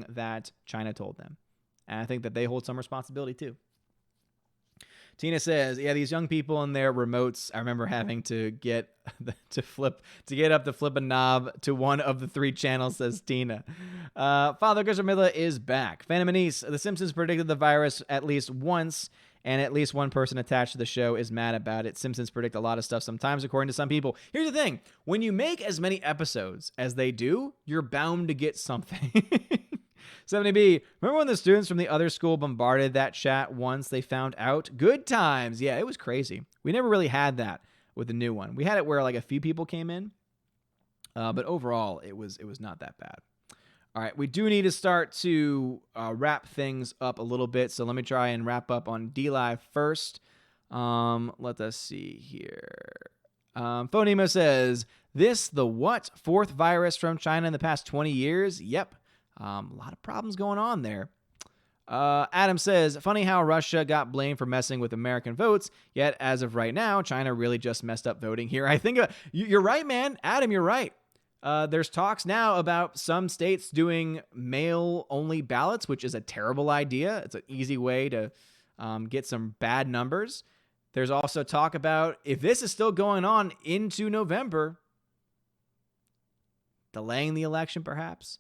that China told them. And I think that they hold some responsibility too. Tina says, yeah, these young people and their remotes, I remember having to get to flip a knob to one of the 3 channels, says Tina. Father Christopher Miller is back. Phantom Anise, The Simpsons predicted the virus at least once, and at least one person attached to the show is mad about it. Simpsons predict a lot of stuff sometimes, according to some people. Here's the thing. When you make as many episodes as they do, you're bound to get something. 70B, remember when the students from the other school bombarded that chat once they found out? Good times. Yeah, it was crazy. We never really had that with the new one. We had it where like a few people came in, but overall, it was not that bad. All right, we do need to start to wrap things up a little bit, so let me try and wrap up on DLive first. Let us see here. Phonema says, this the what? 4th virus from China in the past 20 years? Yep. A lot of problems going on there. Adam says, funny how Russia got blamed for messing with American votes, yet as of right now, China really just messed up voting here. I think you're right, man. Adam, you're right. There's talks now about some states doing mail-only ballots, which is a terrible idea. It's an easy way to get some bad numbers. There's also talk about, if this is still going on into November, delaying the election perhaps.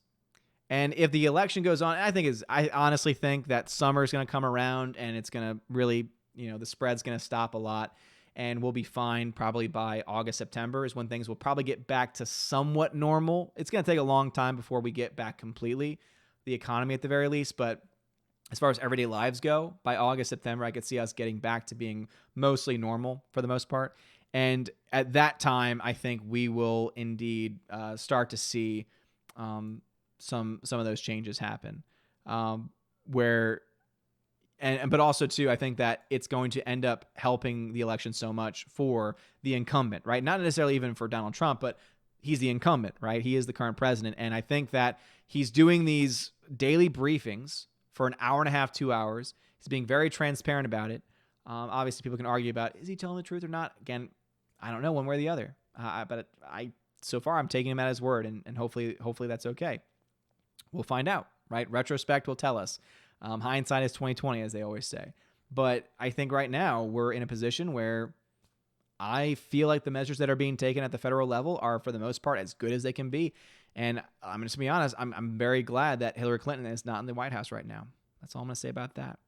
And if the election goes on, I honestly think that summer is going to come around and it's going to really, the spread's going to stop a lot. And we'll be fine probably by August, September is when things will probably get back to somewhat normal. It's going to take a long time before we get back completely, the economy at the very least. But as far as everyday lives go, by August, September, I could see us getting back to being mostly normal for the most part. And at that time, I think we will indeed start to see some of those changes happen. But also, too, I think that it's going to end up helping the election so much for the incumbent, right? Not necessarily even for Donald Trump, but he's the incumbent, right? He is the current president. And I think that he's doing these daily briefings for an hour and a half, 2 hours. He's being very transparent about it. Obviously, people can argue about, is he telling the truth or not? Again, I don't know one way or the other. But so far, I'm taking him at his word, and hopefully that's okay. We'll find out, right? Retrospect will tell us. Hindsight is 20/20, as they always say. But I think right now we're in a position where I feel like the measures that are being taken at the federal level are, for the most part, as good as they can be. And I'm just going to be honest, I'm very glad that Hillary Clinton is not in the White House right now. That's all I'm going to say about that.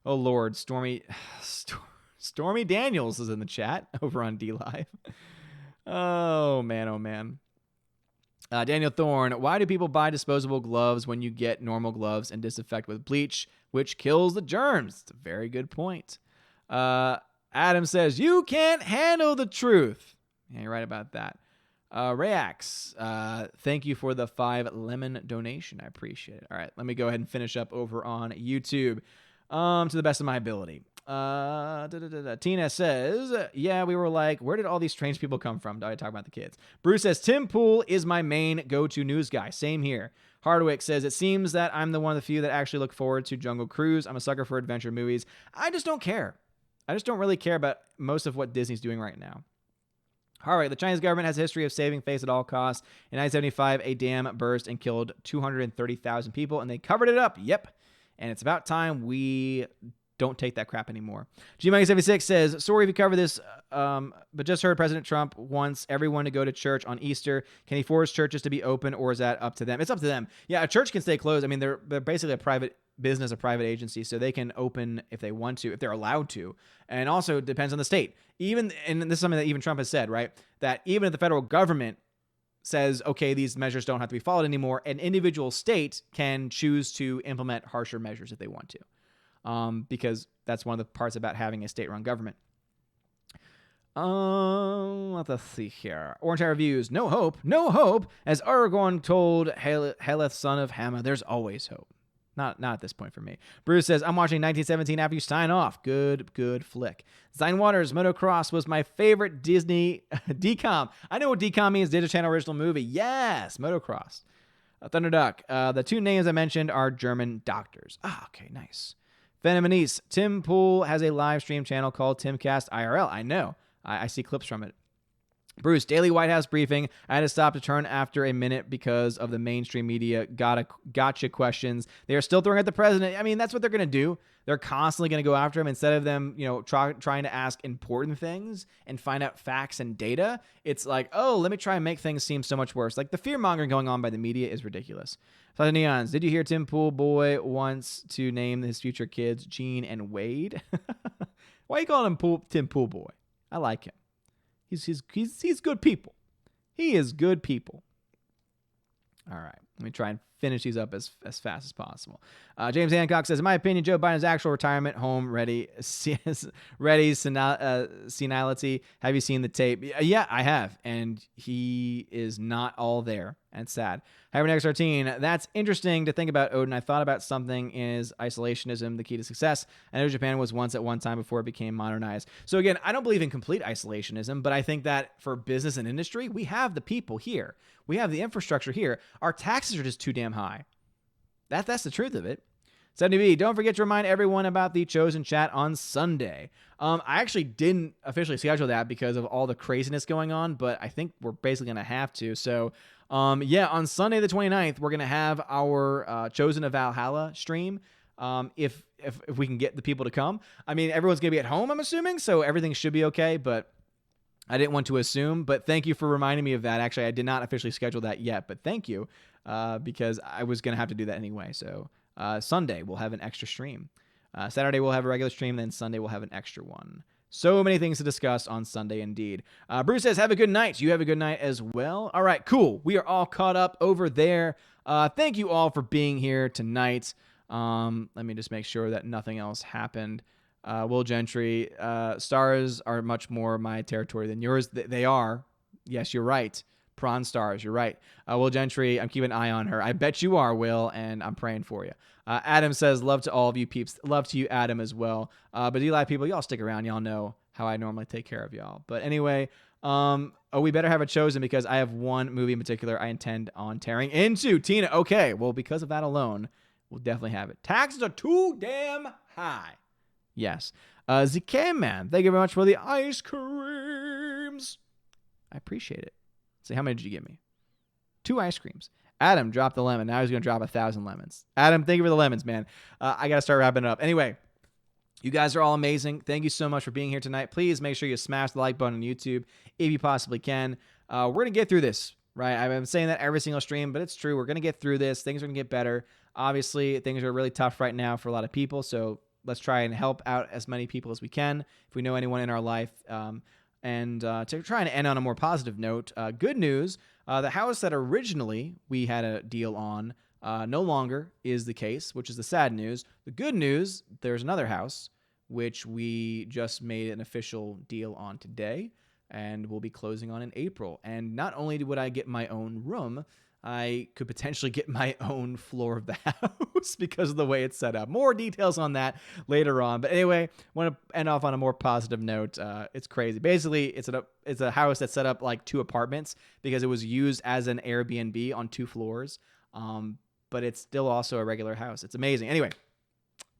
Oh, Lord, Stormy Daniels is in the chat over on DLive. Oh, man. Daniel Thorne, why do people buy disposable gloves when you get normal gloves and disinfect with bleach, which kills the germs? It's a very good point. Adam says, you can't handle the truth. Yeah, you're right about that. Rayax, thank you for the 5 lemon donation. I appreciate it. All right, let me go ahead and finish up over on YouTube to the best of my ability. Tina says, yeah, we were like, where did all these strange people come from? I talk about the kids. Bruce says, Tim Pool is my main go-to news guy. Same here. Hardwick says, it seems that I'm the one of the few that actually look forward to Jungle Cruise. I'm a sucker for adventure movies. I just don't care. I just don't really care about most of what Disney's doing right now. All right, the Chinese government has a history of saving face at all costs. In 1975, a dam burst and killed 230,000 people, and they covered it up. Yep. And it's about time we don't take that crap anymore. G-76 says, sorry if you cover this, but just heard President Trump wants everyone to go to church on Easter. Can he force churches to be open, or is that up to them? It's up to them. Yeah, a church can stay closed. I mean, they're basically a private business, a private agency, so they can open if they want to, if they're allowed to. And also it depends on the state. And this is something that even Trump has said, right? That even if the federal government says, okay, these measures don't have to be followed anymore, an individual state can choose to implement harsher measures if they want to. Because that's one of the parts about having a state-run government. Let's see here. Orange Eye Reviews. No hope. As Aragorn told Heleth, son of Hama, there's always hope. Not at this point for me. Bruce says, I'm watching 1917 after you sign off. Good flick. Zine Waters, Motocross was my favorite Disney DCOM. I know what DCOM means, Digital Channel Original Movie. Yes, Motocross. Thunderduck, the 2 names I mentioned are German doctors. Okay, nice. Venom Anise, Tim Pool has a live stream channel called Timcast IRL. I know. I see clips from it. Bruce, daily White House briefing. I had to stop to turn after a minute because of the mainstream media gotcha questions. They are still throwing at the president. I mean, that's what they're going to do. They're constantly going to go after him instead of them, trying to ask important things and find out facts and data. It's like, oh, let me try and make things seem so much worse. Like the fear mongering going on by the media is ridiculous. Flash Neons, did you hear Tim Pool Boy wants to name his future kids Gene and Wade? Why are you calling him Tim Pool Boy? I like him. He's good people. He is good people. All right. Let me try and finish these up as fast as possible. James Hancock says, in my opinion, Joe Biden's actual retirement home ready senility. Have you seen the tape? Yeah, I have. And he is not all there. And sad. Hypernex 13. That's interesting to think about, Odin. I thought about something is isolationism the key to success. I know Japan was once at one time before it became modernized. So again, I don't believe in complete isolationism, but I think that for business and industry, we have the people here. We have the infrastructure here. Our taxes are just too damn high. That's the truth of it. 70B, don't forget to remind everyone about the Chosen Chat on Sunday. I actually didn't officially schedule that because of all the craziness going on, but I think we're basically going to have to. So, on Sunday the 29th, we're going to have our Chosen of Valhalla stream. If we can get the people to come. I mean, everyone's going to be at home, I'm assuming, so everything should be okay, but I didn't want to assume. But thank you for reminding me of that. Actually, I did not officially schedule that yet, but thank you, because I was going to have to do that anyway. So Sunday, we'll have an extra stream. Saturday, we'll have a regular stream. Then Sunday, we'll have an extra one. So many things to discuss on Sunday, indeed. Bruce says, have a good night. You have a good night as well. All right, cool. We are all caught up over there. Thank you all for being here tonight. Let me just make sure that nothing else happened. Will Gentry, stars are much more my territory than yours. They are. Yes, you're right. Prawn stars, you're right. Will Gentry, I'm keeping an eye on her. I bet you are, Will, and I'm praying for you. Adam says, love to all of you peeps. Love to you, Adam, as well. But DLive people, y'all stick around. Y'all know how I normally take care of y'all. But anyway, Oh, we better have it chosen because I have one movie in particular I intend on tearing into. Tina, okay. Well, because of that alone, we'll definitely have it. Taxes are too damn high. Yes. ZK Man, thank you very much for the ice creams. I appreciate it. Say, how many did you give me? 2 ice creams. Adam dropped the lemon. Now he's going to drop 1,000 lemons. Adam, thank you for the lemons, man. I got to start wrapping it up. Anyway, you guys are all amazing. Thank you so much for being here tonight. Please make sure you smash the like button on YouTube if you possibly can. We're going to get through this, right? I've been saying that every single stream, but it's true. We're going to get through this. Things are going to get better. Obviously, things are really tough right now for a lot of people, so let's try and help out as many people as we can if we know anyone in our life. And to try and end on a more positive note, good news, the house that originally we had a deal on no longer is the case, which is the sad news. The good news, there's another house, which we just made an official deal on today, and we'll be closing on in April. And not only would I get my own room, I could potentially get my own floor of the house because of the way it's set up. More details on that later on. But anyway, I want to end off on a more positive note. It's crazy. Basically, it's a house that's set up like 2 apartments because it was used as an Airbnb on 2 floors. But it's still also a regular house. It's amazing. Anyway,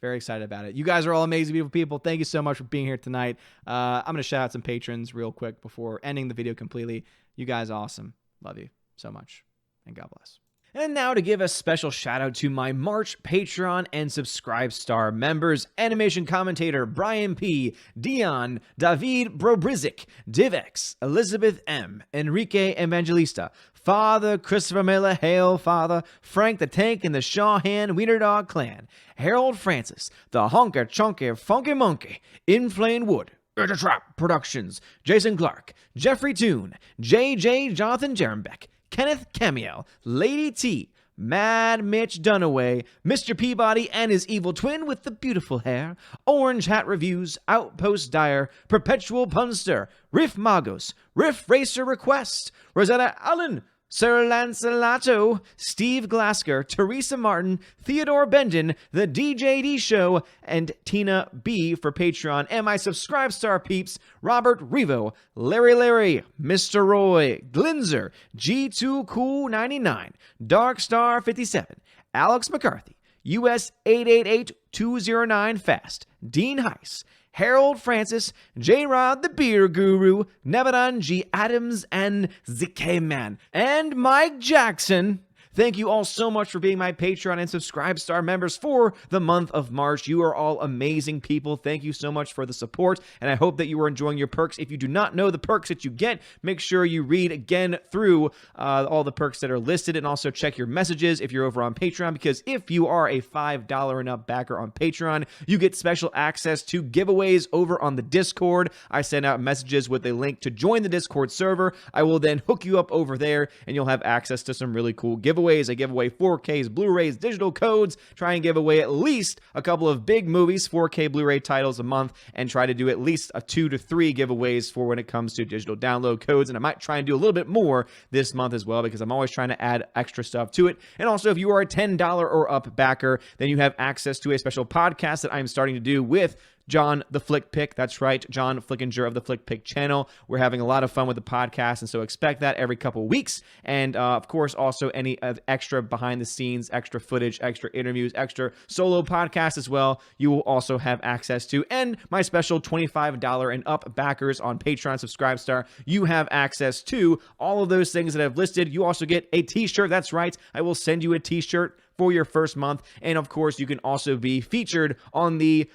very excited about it. You guys are all amazing, beautiful people. Thank you so much for being here tonight. I'm going to shout out some patrons real quick before ending the video completely. You guys are awesome. Love you so much. And God bless. And now to give a special shout out to my March Patreon and Subscribe Star members: animation commentator Brian P., Dion, David Brobrizik, Divex, Elizabeth M., Enrique Evangelista, Father Christopher Miller, Hail Father, Frank the Tank and the Shawhan Wiener Dog Clan, Harold Francis, the Honker Chonker Funky Monkey, Inflamed Wood, Trap Productions, Jason Clark, Jeffrey Toon, JJ Jonathan Jerembeck, Kenneth Camiel, Lady T, Mad Mitch Dunaway, Mr. Peabody and his evil twin with the beautiful hair, Orange Hat Reviews, Outpost Dyer, Perpetual Punster, Riff Magos, Riff Racer Request, Rosetta Allen, Sir Lancelato, Steve Glasker, Teresa Martin, Theodore Bendon, The DJD Show, and Tina B for Patreon, and my Subscribe Star peeps, Robert Revo, Larry, Mr. Roy, Glinzer, G2 Cool 99, Dark Star 57, Alex McCarthy, US 888209 Fast, Dean Heiss, Harold Francis, J-Rod the Beer Guru, Nebadan G. Adams, and ZK Man, and Mike Jackson. Thank you all so much for being my Patreon and Subscribe Star members for the month of March. You are all amazing people. Thank you so much for the support, and I hope that you are enjoying your perks. If you do not know the perks that you get, make sure you read again through all the perks that are listed, and also check your messages if you're over on Patreon, because if you are a $5 and up backer on Patreon, you get special access to giveaways over on the Discord. I send out messages with a link to join the Discord server. I will then hook you up over there, and you'll have access to some really cool giveaways. I give away 4Ks, Blu-rays, digital codes, try and give away at least a couple of big movies, 4K Blu-ray titles a month, and try to do at least 2 to 3 giveaways for when it comes to digital download codes. And I might try and do a little bit more this month as well, because I'm always trying to add extra stuff to it. And also, if you are a $10 or up backer, then you have access to a special podcast that I'm starting to do with John the Flick Pick. That's right, John Flickinger of the Flick Pick channel. We're having a lot of fun with the podcast, and so expect that every couple weeks. And of course, also any extra behind the scenes, extra footage, extra interviews, extra solo podcasts as well, you will also have access to. And my special $25 and up backers on Patreon Subscribe Star, you have access to all of those things that I've listed. You also get a t-shirt. That's right, I will send you a t-shirt for your first month. And of course, you can also be featured on the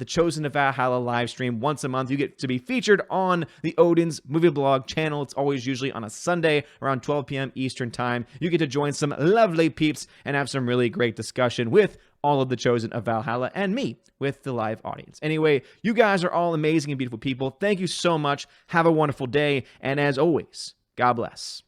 Chosen to Valhalla live stream once a month. You get to be featured on the Odin's Movie Blog channel. It's always usually on a Sunday around 12 p.m. Eastern time. You get to join some lovely peeps and have some really great discussion with all of the Chosen of Valhalla and me with the live audience. Anyway, you guys are all amazing and beautiful people. Thank you so much. Have a wonderful day. And as always, God bless.